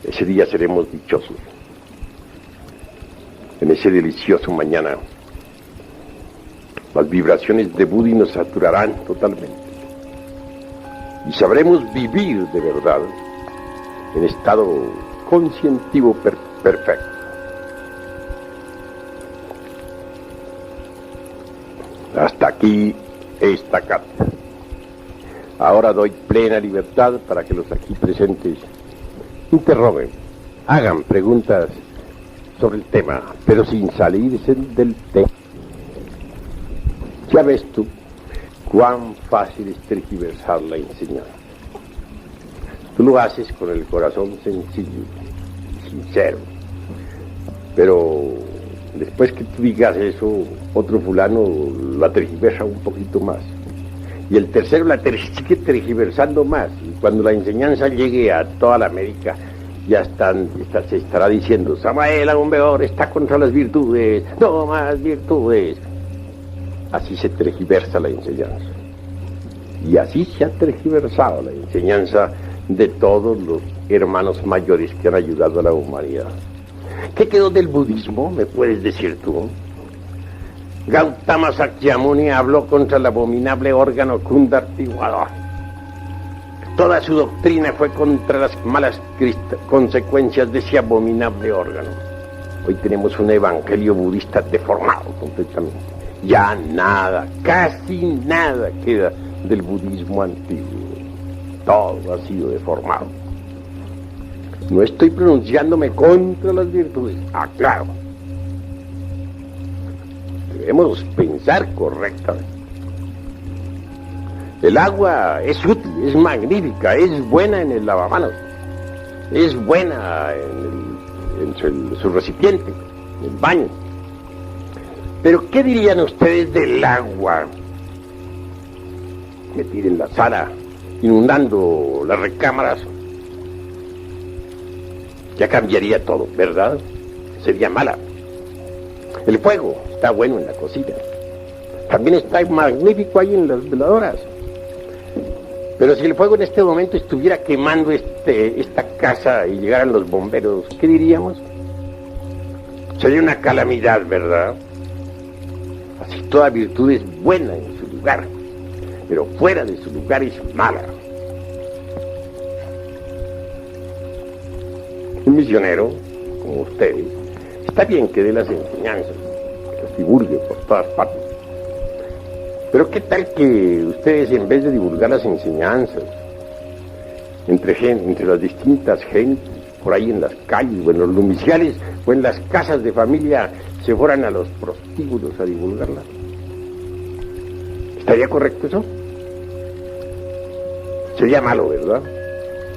Ese día seremos dichosos. En ese delicioso mañana, las vibraciones de Budi nos saturarán totalmente y sabremos vivir de verdad en estado conscientivo perfecto. Hasta aquí esta cátedra. Ahora doy plena libertad para que los aquí presentes interroguen, hagan preguntas sobre el tema, pero sin salirse del tema. Ya ves tú cuán fácil es tergiversar la enseñanza. Tú lo haces con el corazón sencillo, sincero, pero después que tú digas eso, otro fulano la tergiversa un poquito más. Y el tercero sigue tergiversando más. Y cuando la enseñanza llegue a toda la América, ya se estará diciendo: Samael Aún está contra las virtudes, no más virtudes. Así se tergiversa la enseñanza. Y así se ha tergiversado la enseñanza de todos los hermanos mayores que han ayudado a la humanidad. ¿Qué quedó del budismo? ¿Me puedes decir tú? Gautama Sakyamuni habló contra el abominable órgano Kundartiwada. Toda su doctrina fue contra las malas consecuencias de ese abominable órgano. Hoy tenemos un evangelio budista deformado completamente. Ya nada, casi nada queda del budismo antiguo. Todo ha sido deformado. No estoy pronunciándome contra las virtudes, aclaro. Debemos pensar correctamente. El agua es útil, es magnífica, es buena en el lavamanos, es buena en su recipiente, en el baño. Pero ¿qué dirían ustedes del agua metida en la sala, inundando las recámaras? Ya cambiaría todo, ¿verdad? Sería mala. El fuego está bueno en la cocina. También está magnífico ahí en las veladoras. Pero si el fuego en este momento estuviera quemando esta casa y llegaran los bomberos, ¿qué diríamos? Sería una calamidad, ¿verdad? Así toda virtud es buena en su lugar, pero fuera de su lugar es mala. Un misionero, como ustedes, está bien que dé las enseñanzas, que las divulgue por todas partes. Pero ¿qué tal que ustedes, en vez de divulgar las enseñanzas entre las distintas gentes, por ahí en las calles, o en los lumiciales, o en las casas de familia, se fueran a los prostíbulos a divulgarlas? ¿Estaría correcto eso? Sería malo, ¿verdad?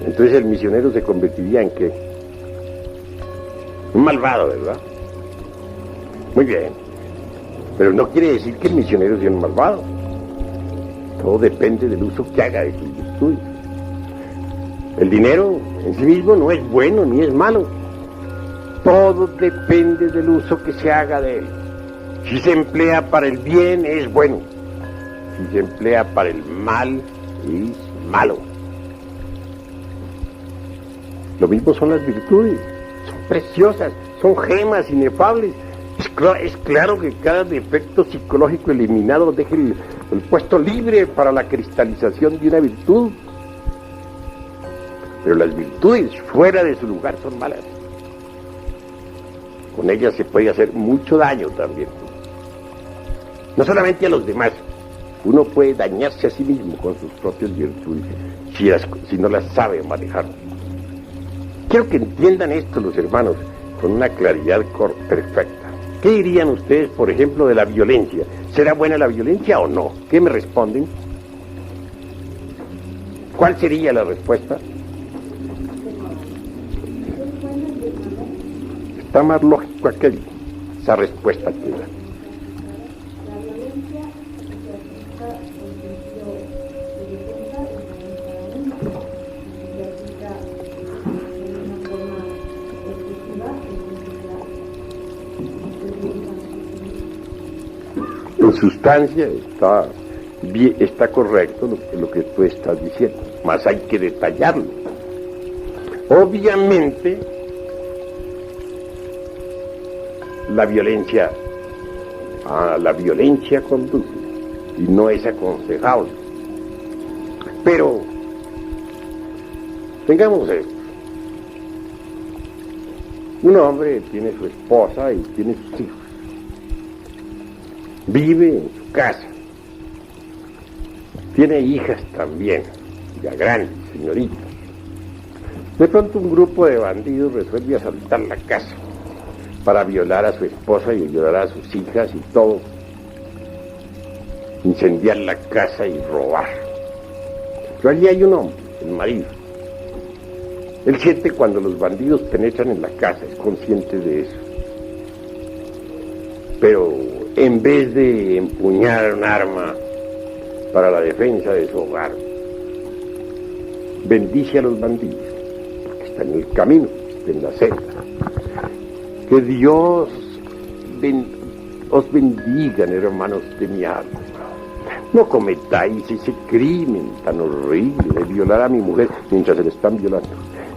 Entonces el misionero se convertiría en ¿qué? Un malvado, ¿verdad? Muy bien. Pero no quiere decir que el misionero sea un malvado. Todo depende del uso que haga de sus virtudes. El dinero en sí mismo no es bueno ni es malo. Todo depende del uso que se haga de él. Si se emplea para el bien, es bueno. Si se emplea para el mal, es malo. Lo mismo son las virtudes. Son preciosas, son gemas inefables. Es claro que cada defecto psicológico eliminado deja el puesto libre para la cristalización de una virtud. Pero las virtudes fuera de su lugar son malas. Con ellas se puede hacer mucho daño también. No solamente a los demás. Uno puede dañarse a sí mismo con sus propias virtudes si no las sabe manejar. Quiero que entiendan esto los hermanos con una claridad perfecta. ¿Qué dirían ustedes, por ejemplo, de la violencia? ¿Será buena la violencia o no? ¿Qué me responden? ¿Cuál sería la respuesta? Está más lógico esa respuesta que da. En sustancia está correcto lo que tú estás diciendo, mas hay que detallarlo. Obviamente, la violencia conduce y no es aconsejable. Pero tengamos esto. Un hombre tiene su esposa y tiene sus hijos. Vive en su casa. Tiene hijas también, ya grandes, señoritas. De pronto un grupo de bandidos resuelve asaltar la casa para violar a su esposa y violar a sus hijas y todo. Incendiar la casa y robar. Pero allí hay un hombre, el marido. Él siente cuando los bandidos penetran en la casa, es consciente de eso. Pero en vez de empuñar un arma para la defensa de su hogar, bendice a los bandidos, porque están en el camino, en la senda. Que Dios os bendiga, hermanos de mi alma. No cometáis ese crimen tan horrible de violar a mi mujer mientras se la están violando,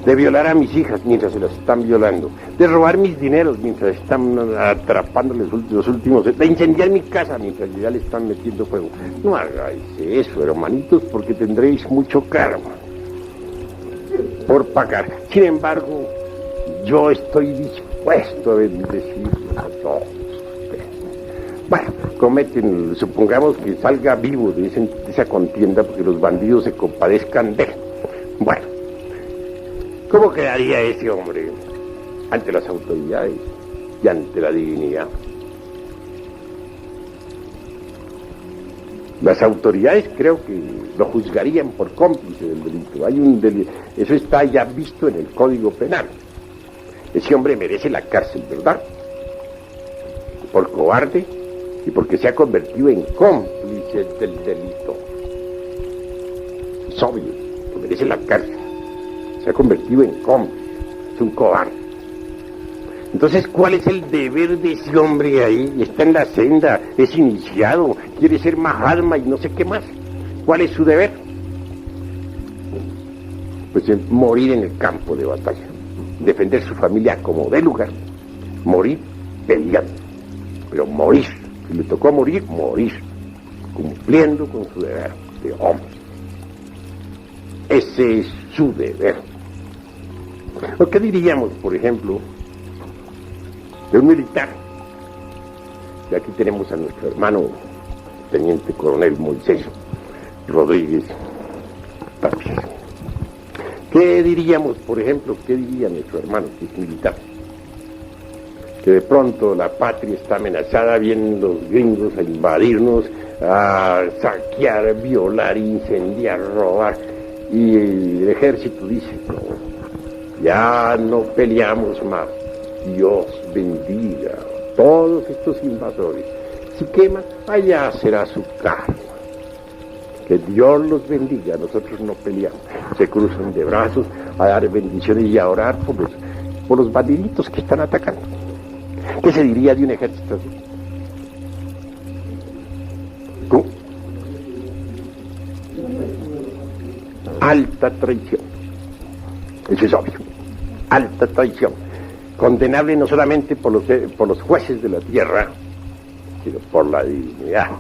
de violar a mis hijas mientras se las están violando, de robar mis dineros mientras están atrapándoles los últimos, de incendiar mi casa mientras ya le están metiendo fuego. No hagáis eso, hermanitos, porque tendréis mucho karma por pagar. Sin embargo, yo estoy dispuesto a bendecirlos a todos ustedes. Bueno, supongamos que salga vivo de esa contienda porque los bandidos se compadezcan de él. Bueno, ¿cómo quedaría ese hombre ante las autoridades y ante la divinidad? Las autoridades creo que lo juzgarían por cómplice del delito. Eso está ya visto en el Código Penal. Ese hombre merece la cárcel, ¿verdad? Por cobarde y porque se ha convertido en cómplice del delito. Es obvio, que merece la cárcel. Se ha convertido en cómplice, es un cobarde. Entonces, ¿cuál es el deber de ese hombre ahí? Está en la senda, es iniciado, quiere ser Mahatma y no sé qué más. ¿Cuál es su deber? Pues morir en el campo de batalla, defender su familia como de lugar, morir peleando, pero morir, si le tocó morir, morir, cumpliendo con su deber de hombre. Ese es su deber. ¿O qué diríamos, por ejemplo, de un militar? Y aquí tenemos a nuestro hermano teniente coronel Moisés Rodríguez Tapia. ¿Qué diríamos, por ejemplo, qué diría nuestro hermano que es militar? Que de pronto la patria está amenazada, vienen los gringos a invadirnos, a saquear, violar, incendiar, robar, y el ejército dice, no, ya no peleamos más, Dios bendiga a todos estos invasores, si queman, allá será su karma. Que Dios los bendiga, nosotros no peleamos. Se cruzan de brazos a dar bendiciones y a orar por los bandiditos que están atacando. ¿Qué se diría de un ejército así? ¿Cómo? Alta traición. Eso es obvio. Alta traición. Condenable no solamente por los jueces de la tierra, sino por la dignidad.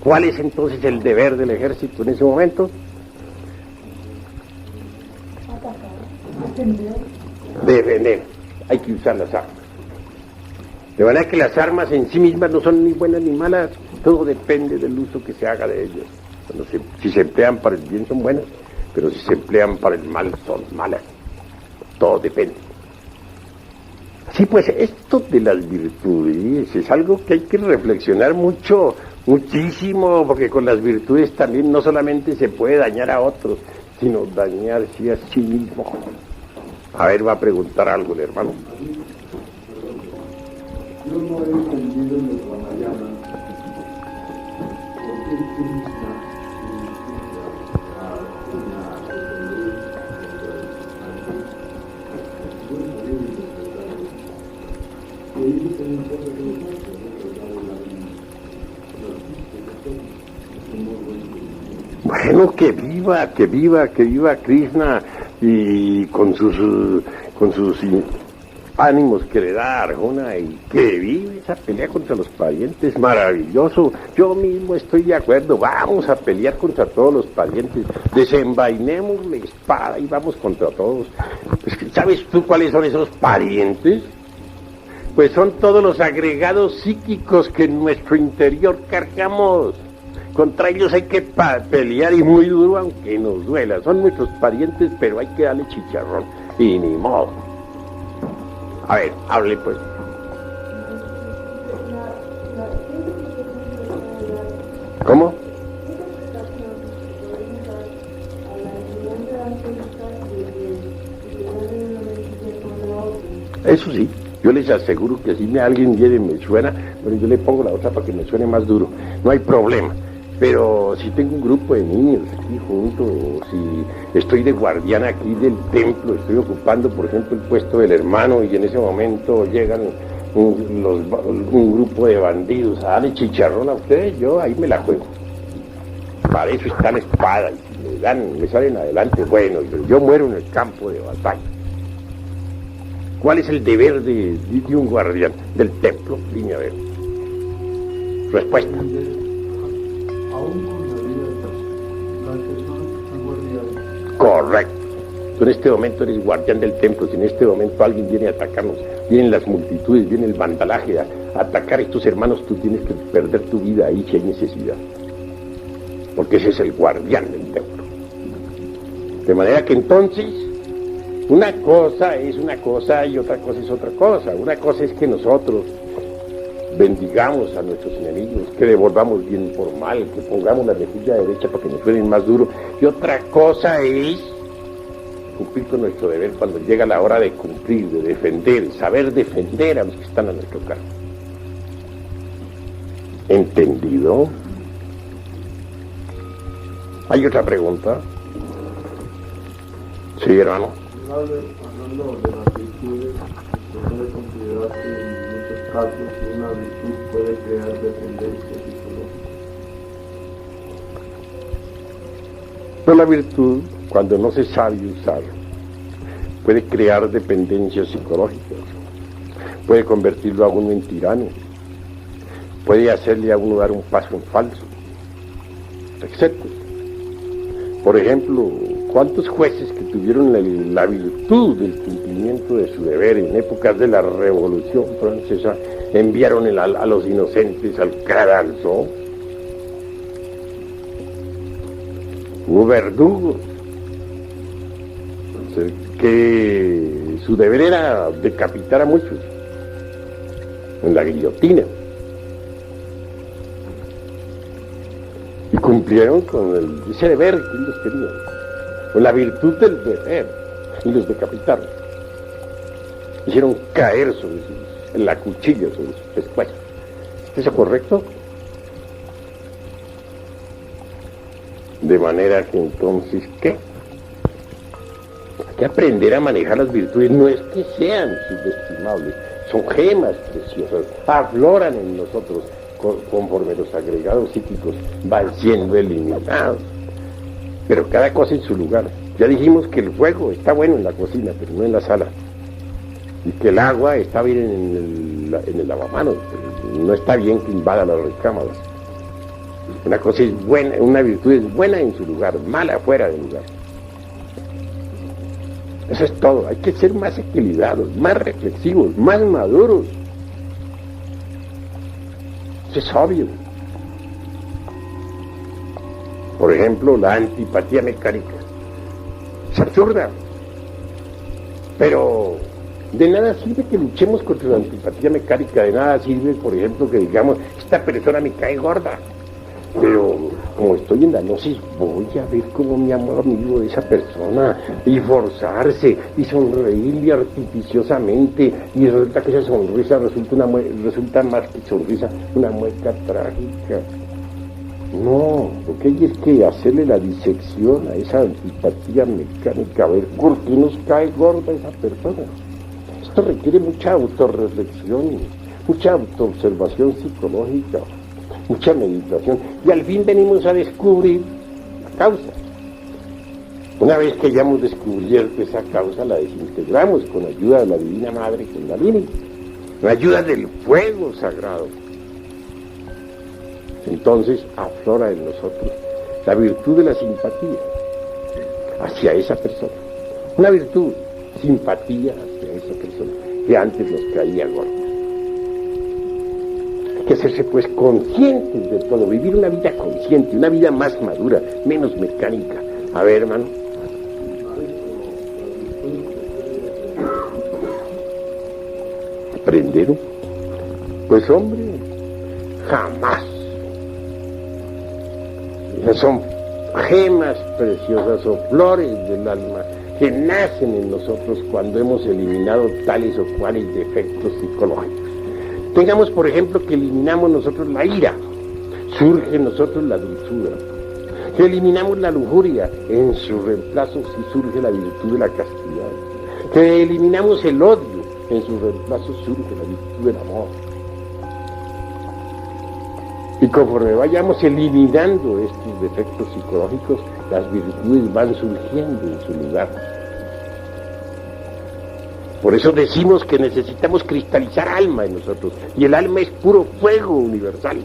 ¿Cuál es entonces el deber del ejército en ese momento? Defender. Hay que usar las armas. De manera que las armas en sí mismas no son ni buenas ni malas, todo depende del uso que se haga de ellas. Si se emplean para el bien son buenas, pero si se emplean para el mal son malas. Todo depende. Sí, pues esto de las virtudes es algo que hay que reflexionar muchísimo, porque con las virtudes también no solamente se puede dañar a otros, sino dañarse a sí mismo. A ver, va a preguntar algo el hermano. Yo no he entendido en los Ramayana por qué Krishna Bueno, que viva Krishna y con sus ánimos que le da Arjuna, y que vive esa pelea contra los parientes, maravilloso. Yo mismo estoy de acuerdo, vamos a pelear contra todos los parientes, desenvainemos la espada y vamos contra todos. ¿Sabes tú cuáles son esos parientes? Pues son todos los agregados psíquicos que en nuestro interior cargamos. Contra ellos hay que pelear y muy duro, aunque nos duela. Son nuestros parientes, pero hay que darle chicharrón. Y ni modo. A ver, hable pues. ¿Cómo? Eso sí, yo les aseguro que si alguien viene y me suena, bueno, yo le pongo la otra para que me suene más duro. No hay problema. Pero si tengo un grupo de niños aquí juntos, o si estoy de guardián aquí del templo, estoy ocupando, por ejemplo, el puesto del hermano, y en ese momento llegan un grupo de bandidos a darle chicharrón a ustedes, yo ahí me la juego. Para eso está la espada, y si me salen adelante, bueno, yo muero en el campo de batalla. ¿Cuál es el deber de un guardián del templo? Dime a ver. Respuesta. Aún con la vida de las personas que están guardiadas. Correcto. Tú en este momento eres guardián del templo. Si en este momento alguien viene a atacarnos, vienen las multitudes, viene el vandalaje a atacar a estos hermanos, tú tienes que perder tu vida ahí si hay necesidad. Porque ese es el guardián del templo. De manera que entonces, una cosa es una cosa y otra cosa es otra cosa. Una cosa es que nosotros bendigamos a nuestros enemigos, que devolvamos bien por mal, que pongamos la mejilla derecha para que nos suenen más duro. Y otra cosa es cumplir con nuestro deber cuando llega la hora de cumplir, de defender, saber defender a los que están a nuestro cargo. ¿Entendido? ¿Hay otra pregunta? Sí, hermano. Hablando de las virtudes, se puede considerar que en muchos casos una virtud puede crear dependencia psicológica. Pero la virtud cuando no se sabe usar, puede crear dependencias psicológicas, puede convertirlo a uno en tirano, puede hacerle a uno dar un paso en falso, etc. Por ejemplo, ¿cuántos jueces que tuvieron la virtud del cumplimiento de su deber en épocas de la Revolución Francesa enviaron a los inocentes al cadalso? Hubo verdugos que su deber era decapitar a muchos en la guillotina, y cumplieron con ese deber que ellos tenían, con la virtud del deber, y los decapitaron, hicieron caer en la cuchilla sobre sus pescuezos. ¿Es eso correcto? De manera que entonces, ¿qué? Hay que aprender a manejar las virtudes, no es que sean subestimables, son gemas preciosas, afloran en nosotros conforme los agregados psíquicos van siendo eliminados. Pero cada cosa en su lugar. Ya dijimos que el fuego está bueno en la cocina, pero no en la sala. Y que el agua está bien en el lavamanos, pero no está bien que invada las recámaras. Una cosa es buena, una virtud es buena en su lugar, mala fuera del lugar. Eso es todo. Hay que ser más equilibrados, más reflexivos, más maduros. Eso es obvio. Por ejemplo, la antipatía mecánica. Es absurda. Pero de nada sirve que luchemos contra la antipatía mecánica. De nada sirve, por ejemplo, que digamos, esta persona me cae gorda. Pero como estoy en la gnosis, voy a ver cómo me amo amigo de esa persona y forzarse y sonreírle artificiosamente, y resulta que esa sonrisa resulta más que sonrisa, una mueca trágica. No, lo que hay es que hacerle la disección a esa antipatía mecánica, a ver por qué nos cae gorda esa persona. Esto requiere mucha autorreflexión, mucha autoobservación psicológica, mucha meditación, y al fin venimos a descubrir la causa. Una vez que hayamos descubierto esa causa, la desintegramos con ayuda de la Divina Madre Kundalini, con ayuda del fuego sagrado. Entonces aflora en nosotros la virtud de la simpatía hacia esa persona. Una virtud, simpatía hacia esa persona que antes nos caía gorda. Hay que hacerse pues conscientes de todo, vivir una vida consciente, una vida más madura, menos mecánica. A ver, hermano. ¿Aprender? Pues hombre, jamás. Esas son gemas preciosas o flores del alma que nacen en nosotros cuando hemos eliminado tales o cuales defectos psicológicos. Tengamos, por ejemplo, que eliminamos nosotros la ira, surge en nosotros la dulzura. Que eliminamos la lujuria, en su reemplazo sí surge la virtud de la castidad. Que eliminamos el odio, en su reemplazo surge la virtud del amor. Y conforme vayamos eliminando estos defectos psicológicos, las virtudes van surgiendo en su lugar. Por eso decimos que necesitamos cristalizar alma en nosotros, y el alma es puro fuego universal.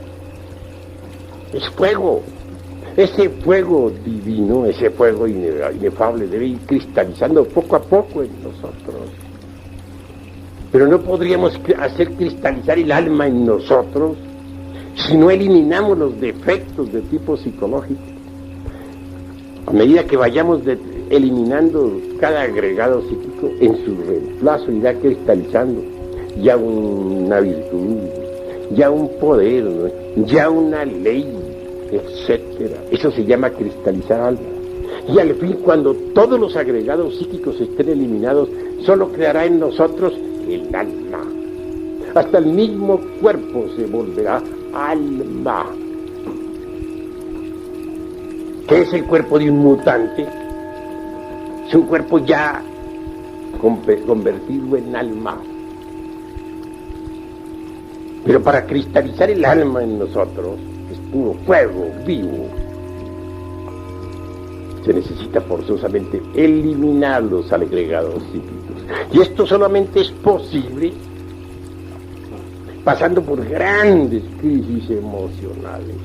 Es fuego. Ese fuego divino, ese fuego inefable debe ir cristalizando poco a poco en nosotros. Pero no podríamos hacer cristalizar el alma en nosotros si no eliminamos los defectos de tipo psicológico. A medida que vayamos eliminando cada agregado psíquico, en su reemplazo irá cristalizando ya una virtud, ya un poder, ¿no? Ya una ley, etcétera. Eso se llama cristalizar alma. Y al fin, cuando todos los agregados psíquicos estén eliminados, solo quedará en nosotros el alma. Hasta el mismo cuerpo se volverá alma. ¿Qué es el cuerpo de un mutante? Es un cuerpo ya convertido en alma. Pero para cristalizar el alma en nosotros, es puro fuego vivo. se necesita forzosamente eliminar los agregados psíquicos. Y esto solamente es posible pasando por grandes crisis emocionales.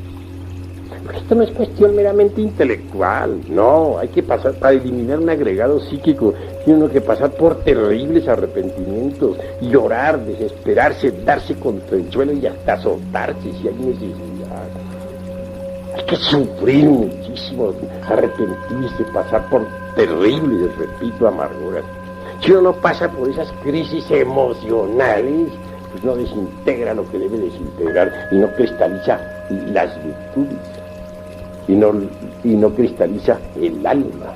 Esto no es cuestión meramente intelectual, no, hay que pasar, para eliminar un agregado psíquico, tiene uno que pasar por terribles arrepentimientos, llorar, desesperarse, darse contra el suelo y hasta azotarse si hay necesidad. Hay que sufrir muchísimo, arrepentirse, pasar por terribles, repito, amarguras. Si uno no pasa por esas crisis emocionales, pues no desintegra lo que debe desintegrar y no cristaliza las virtudes. Y no cristaliza el alma.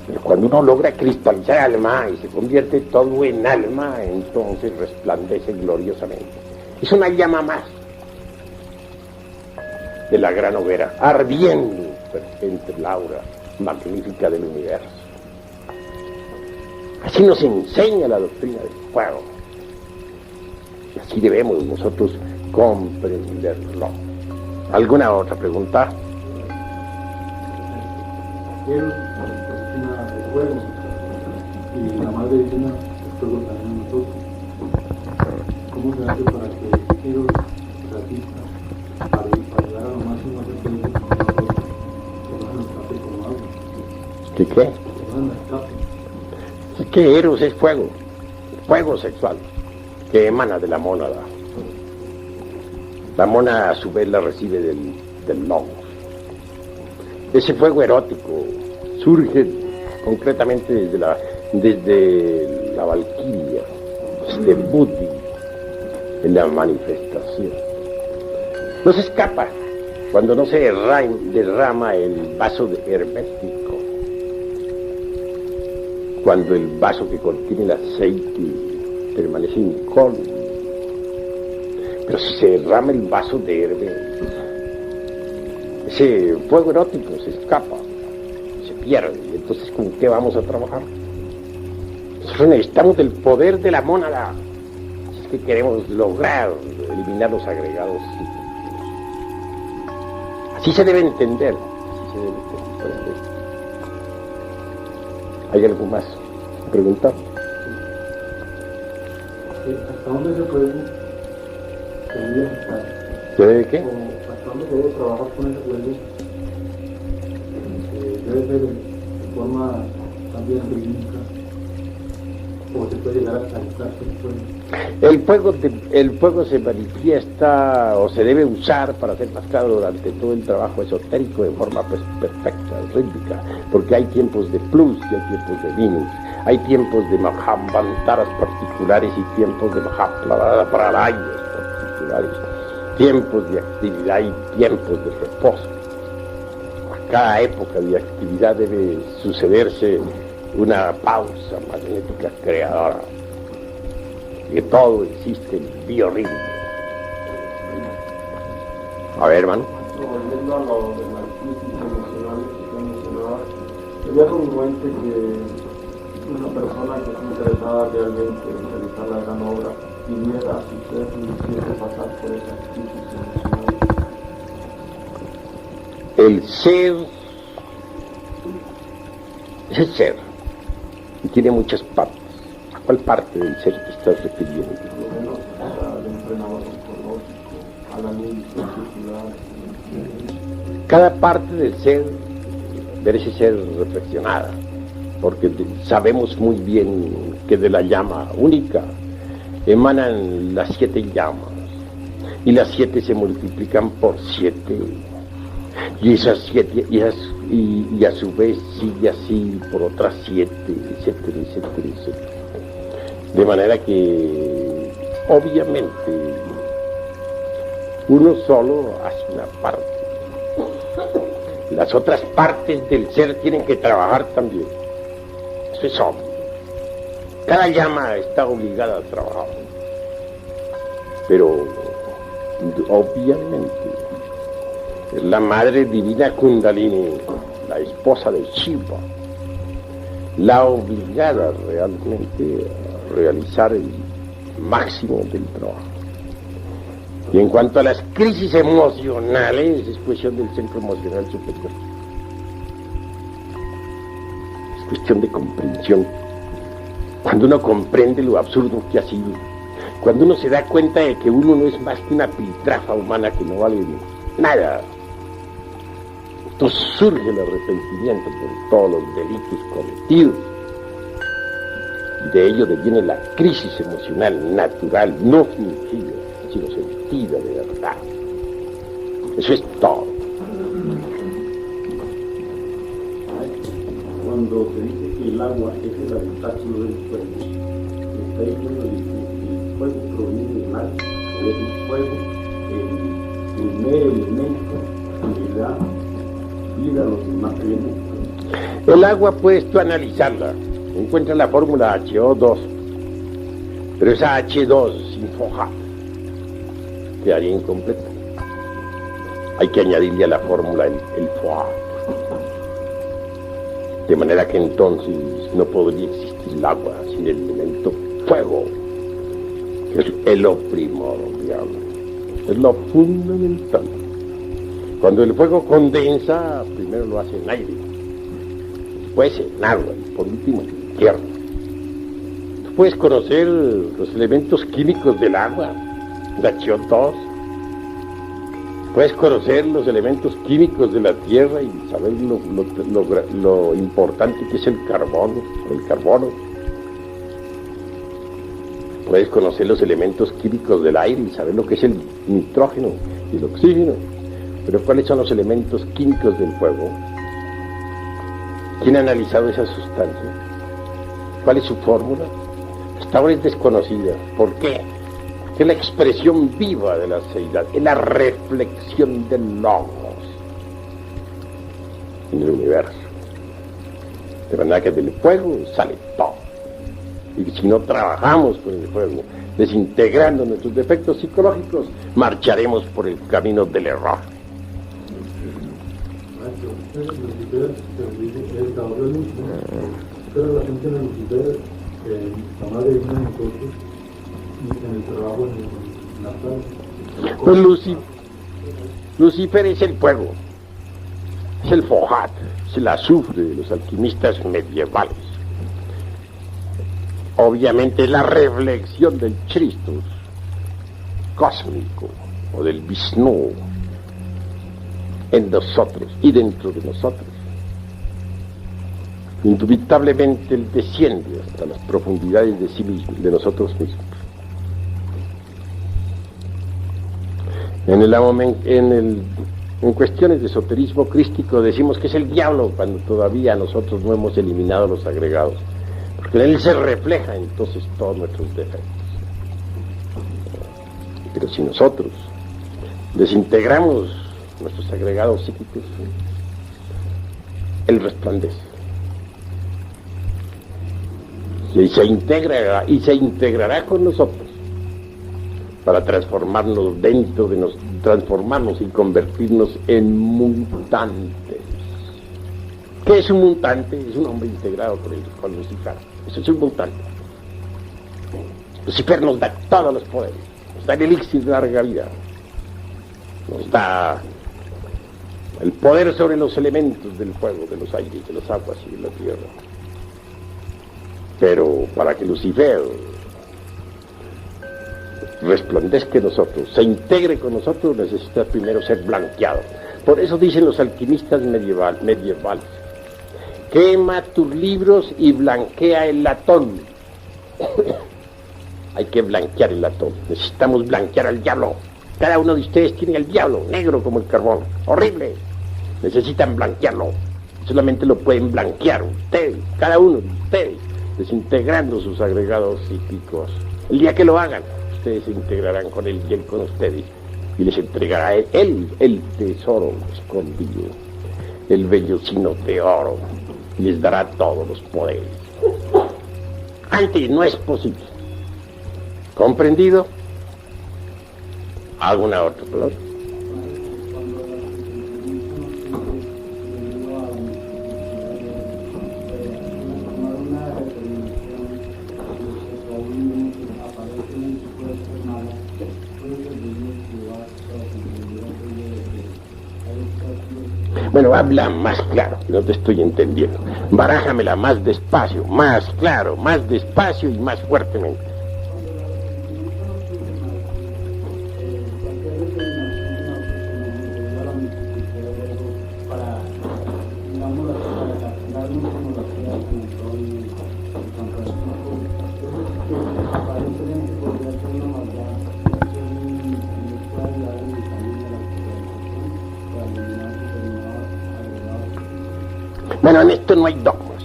Pero cuando uno logra cristalizar el alma y se convierte todo en alma, entonces resplandece gloriosamente. Es una llama más de la gran hoguera, ardiendo entre la aura magnífica del universo. Así nos enseña la doctrina del fuego. Y así debemos nosotros comprenderlo. ¿Alguna otra pregunta? Y la madre dice una fuego también nosotros. ¿Cómo se hace para que Eros ratita para llegar a lo máximo de fuego que no nos escape como agua? ¿Qué? Que no nos escape. Es que Eros es fuego sexual, que emana de la mónada. La mona a su vez la recibe del logos. Ese fuego erótico surge concretamente desde la valquiria, desde Buddhi, en la manifestación. No se escapa cuando no se derrama el vaso hermético, cuando el vaso que contiene el aceite permanece incólume. Pero si se derrama el vaso de herbe, ese fuego erótico se escapa, se pierde. Y entonces, ¿con qué vamos a trabajar? Nosotros necesitamos del poder de la mónada. Si es que queremos lograr eliminar los agregados psíquicos. Así se debe entender. ¿Hay algo más que preguntar? ¿Hasta dónde se puede ¿Se debe qué? ¿Hasta dónde se debe trabajar con ese fuego? ¿Debe ser de forma también rítmica? ¿O se puede llegar a calentarse el fuego? El fuego se manifiesta o se debe usar, para ser más claro, durante todo el trabajo esotérico de forma perfecta, rítmica, porque hay tiempos de plus y hay tiempos de minus. Hay tiempos de Mahamantaras particulares y tiempos de Mahapralayas particulares, tiempos de actividad y tiempos de reposo. A cada época de actividad debe sucederse una pausa magnética creadora. Y todo existe en biorritmo. A ver, hermano. Volviendo a lo de las crisis emocionales que usted mencionaba, sería congruente que una persona que está interesada realmente en realizar la gran obra viniera a su ser y hiciera pasar por esas crisis emocionales. El ser es el ser y tiene muchas partes. ¿A cuál parte del ser te estás refiriendo? Por lo menos al entrenador ontológico, al análisis circular. Cada parte del ser merece ser reflexionada, porque sabemos muy bien que de la llama única emanan las 7 llamas, y las 7 se multiplican por 7, y esas 7, y a su vez sigue así por otras 7, etcétera, etcétera, etcétera. De manera que, obviamente, uno solo hace una parte. Las otras partes del ser tienen que trabajar también. Eso es obvio. Cada llama está obligada a trabajar. Pero, obviamente, la Madre Divina Kundalini, la esposa de Shiva, la obligada realmente a realizar el máximo del trabajo. Y en cuanto a las crisis emocionales, es cuestión del centro emocional superior. cuestión de comprensión. Cuando uno comprende lo absurdo que ha sido, cuando uno se da cuenta de que uno no es más que una piltrafa humana que no vale nada, entonces surge el arrepentimiento por todos los delitos cometidos. Y de ello deviene la crisis emocional natural, no fingida, sino sentida de verdad. Eso es todo. Cuando se dice que el agua es el habitáculo del fuego, está diciendo que el fuego proviene del agua, es el fuego el mero elemento que da vida a los demás elementos. El agua puedes tú analizarla, encuentras la fórmula HO2, pero esa H2 sin foja quedaría incompleta. Hay que añadirle a la fórmula el foja. De manera que entonces no podría existir el agua sin el elemento fuego, que es lo primordial, es lo fundamental. Cuando el fuego condensa, primero lo hace en aire, después en agua y por último en tierra. Tú puedes conocer los elementos químicos del agua, la CO2. Puedes conocer los elementos químicos de la tierra y saber lo importante que es el carbono. Puedes conocer los elementos químicos del aire y saber lo que es el nitrógeno y el oxígeno. Pero ¿cuáles son los elementos químicos del fuego? ¿Quién ha analizado esa sustancia? ¿Cuál es su fórmula? Hasta ahora es desconocida. ¿Por qué? Es la expresión viva de la seidad, es la reflexión del logos en el universo. De manera que del fuego sale todo. Y si no trabajamos con el fuego, desintegrando nuestros defectos psicológicos, marcharemos por el camino del error. Lucifer es el dador de luz, ¿no? ¿Qué relación tiene Lucifer, la madre de nosotros, en el trabajo en la casa? Pues Lucifer es el fuego, es el fojat, es el azufre de los alquimistas medievales. Obviamente es la reflexión del Christus cósmico o del Vishnu en nosotros y dentro de nosotros. Indubitablemente él desciende hasta las profundidades de sí mismo, de nosotros mismos. En cuestiones de esoterismo crístico decimos que es el diablo cuando todavía nosotros no hemos eliminado los agregados, porque en él se refleja entonces todos nuestros defectos. Pero si nosotros desintegramos nuestros agregados psíquicos, él resplandece y se integrará con nosotros para transformarnos transformarnos y convertirnos en mutantes. ¿Qué es un mutante? Es un hombre integrado con Lucifer. Eso es un mutante. Lucifer nos da todos los poderes, nos da el elixir de larga vida, nos da el poder sobre los elementos del fuego, de los aires, de las aguas y de la tierra. Pero para que Lucifer resplandezca en nosotros, se integre con nosotros, necesita primero ser blanqueado. Por eso dicen los alquimistas medievales: quema tus libros y blanquea el latón. Hay que blanquear el latón. Necesitamos blanquear al diablo. Cada uno de ustedes tiene el diablo negro como el carbón, horrible. Necesitan blanquearlo. Solamente lo pueden blanquear ustedes, cada uno de ustedes, desintegrando sus agregados psíquicos. El día que lo hagan, ustedes se integrarán con él y él con ustedes, y les entregará él el tesoro escondido, el vellocino de oro, y les dará todos los poderes. Antes no es posible. ¿Comprendido? ¿Alguna otra palabra? Bueno, habla más claro, que no te estoy entendiendo. Barájamela más despacio, más claro, más despacio y más fuertemente. Bueno, en esto no hay dogmas.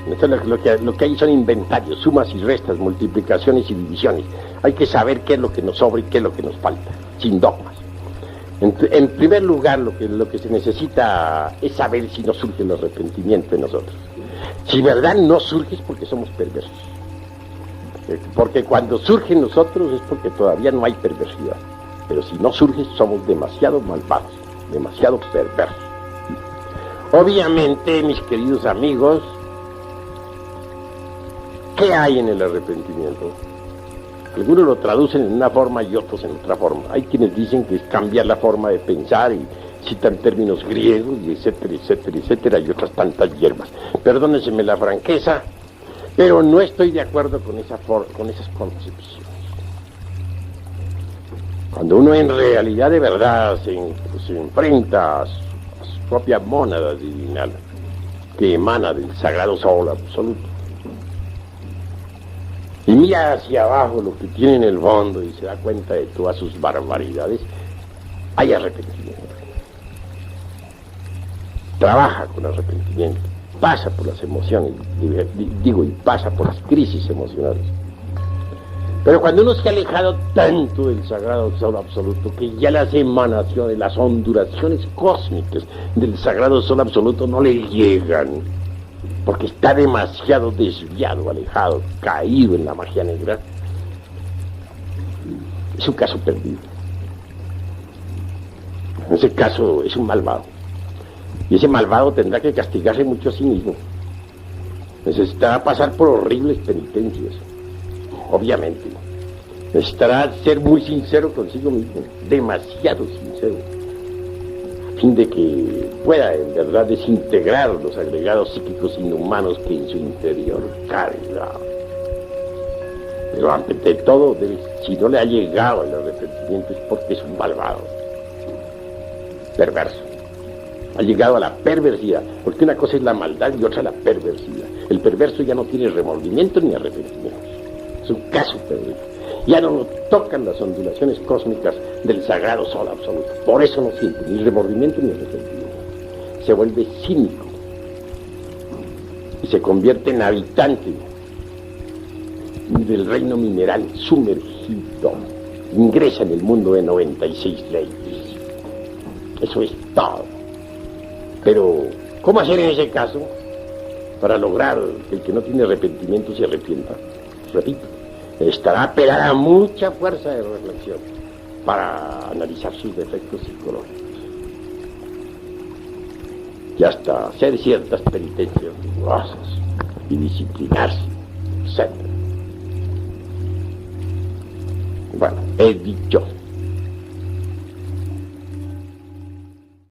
En esto lo que hay son inventarios, sumas y restas, multiplicaciones y divisiones. Hay que saber qué es lo que nos sobra y qué es lo que nos falta, sin dogmas. En primer lugar, lo que se necesita es saber si no surge el arrepentimiento en nosotros. Si verdad no surge es porque somos perversos. Porque cuando surge en nosotros es porque todavía no hay perversidad. Pero si no surge, somos demasiado malvados, demasiado perversos. Obviamente, mis queridos amigos, ¿qué hay en el arrepentimiento? Algunos lo traducen en una forma y otros en otra forma. Hay quienes dicen que es cambiar la forma de pensar y citan términos griegos y etcétera, etcétera, etcétera, y otras tantas hierbas. Perdónenseme la franqueza, pero no estoy de acuerdo con esas concepciones. Cuando uno en realidad de verdad se enfrenta a su propia mónada divinal que emana del sagrado sol absoluto y mira hacia abajo lo que tiene en el fondo y se da cuenta de todas sus barbaridades, hay arrepentimiento. Trabaja con arrepentimiento, pasa por las emociones, y pasa por las crisis emocionales. Pero cuando uno se ha alejado tanto del sagrado sol absoluto que ya las emanaciones, las ondulaciones cósmicas del sagrado sol absoluto no le llegan, porque está demasiado desviado, alejado, caído en la magia negra, es un caso perdido. En ese caso es un malvado. Y ese malvado tendrá que castigarse mucho a sí mismo. Necesitará pasar por horribles penitencias. Obviamente, necesitará ser muy sincero consigo mismo, demasiado sincero, a fin de que pueda en verdad desintegrar los agregados psíquicos inhumanos que en su interior carga. Pero ante todo, si no le ha llegado el arrepentimiento es porque es un malvado, perverso. Ha llegado a la perversidad, porque una cosa es la maldad y otra la perversidad. El perverso ya no tiene remordimiento ni arrepentimiento. Es un caso perdido. Ya no lo tocan las ondulaciones cósmicas del sagrado sol absoluto. Por eso no siente ni remordimiento ni arrepentimiento. Se vuelve cínico y se convierte en habitante del reino mineral sumergido. Ingresa en el mundo de 96 leyes. Eso es todo. Pero, ¿cómo hacer en ese caso para lograr que el que no tiene arrepentimiento se arrepienta? Repito, estará apelada a mucha fuerza de reflexión para analizar sus defectos psicológicos y hasta hacer ciertas penitencias rigurosas y disciplinarse, etc. Bueno, he dicho.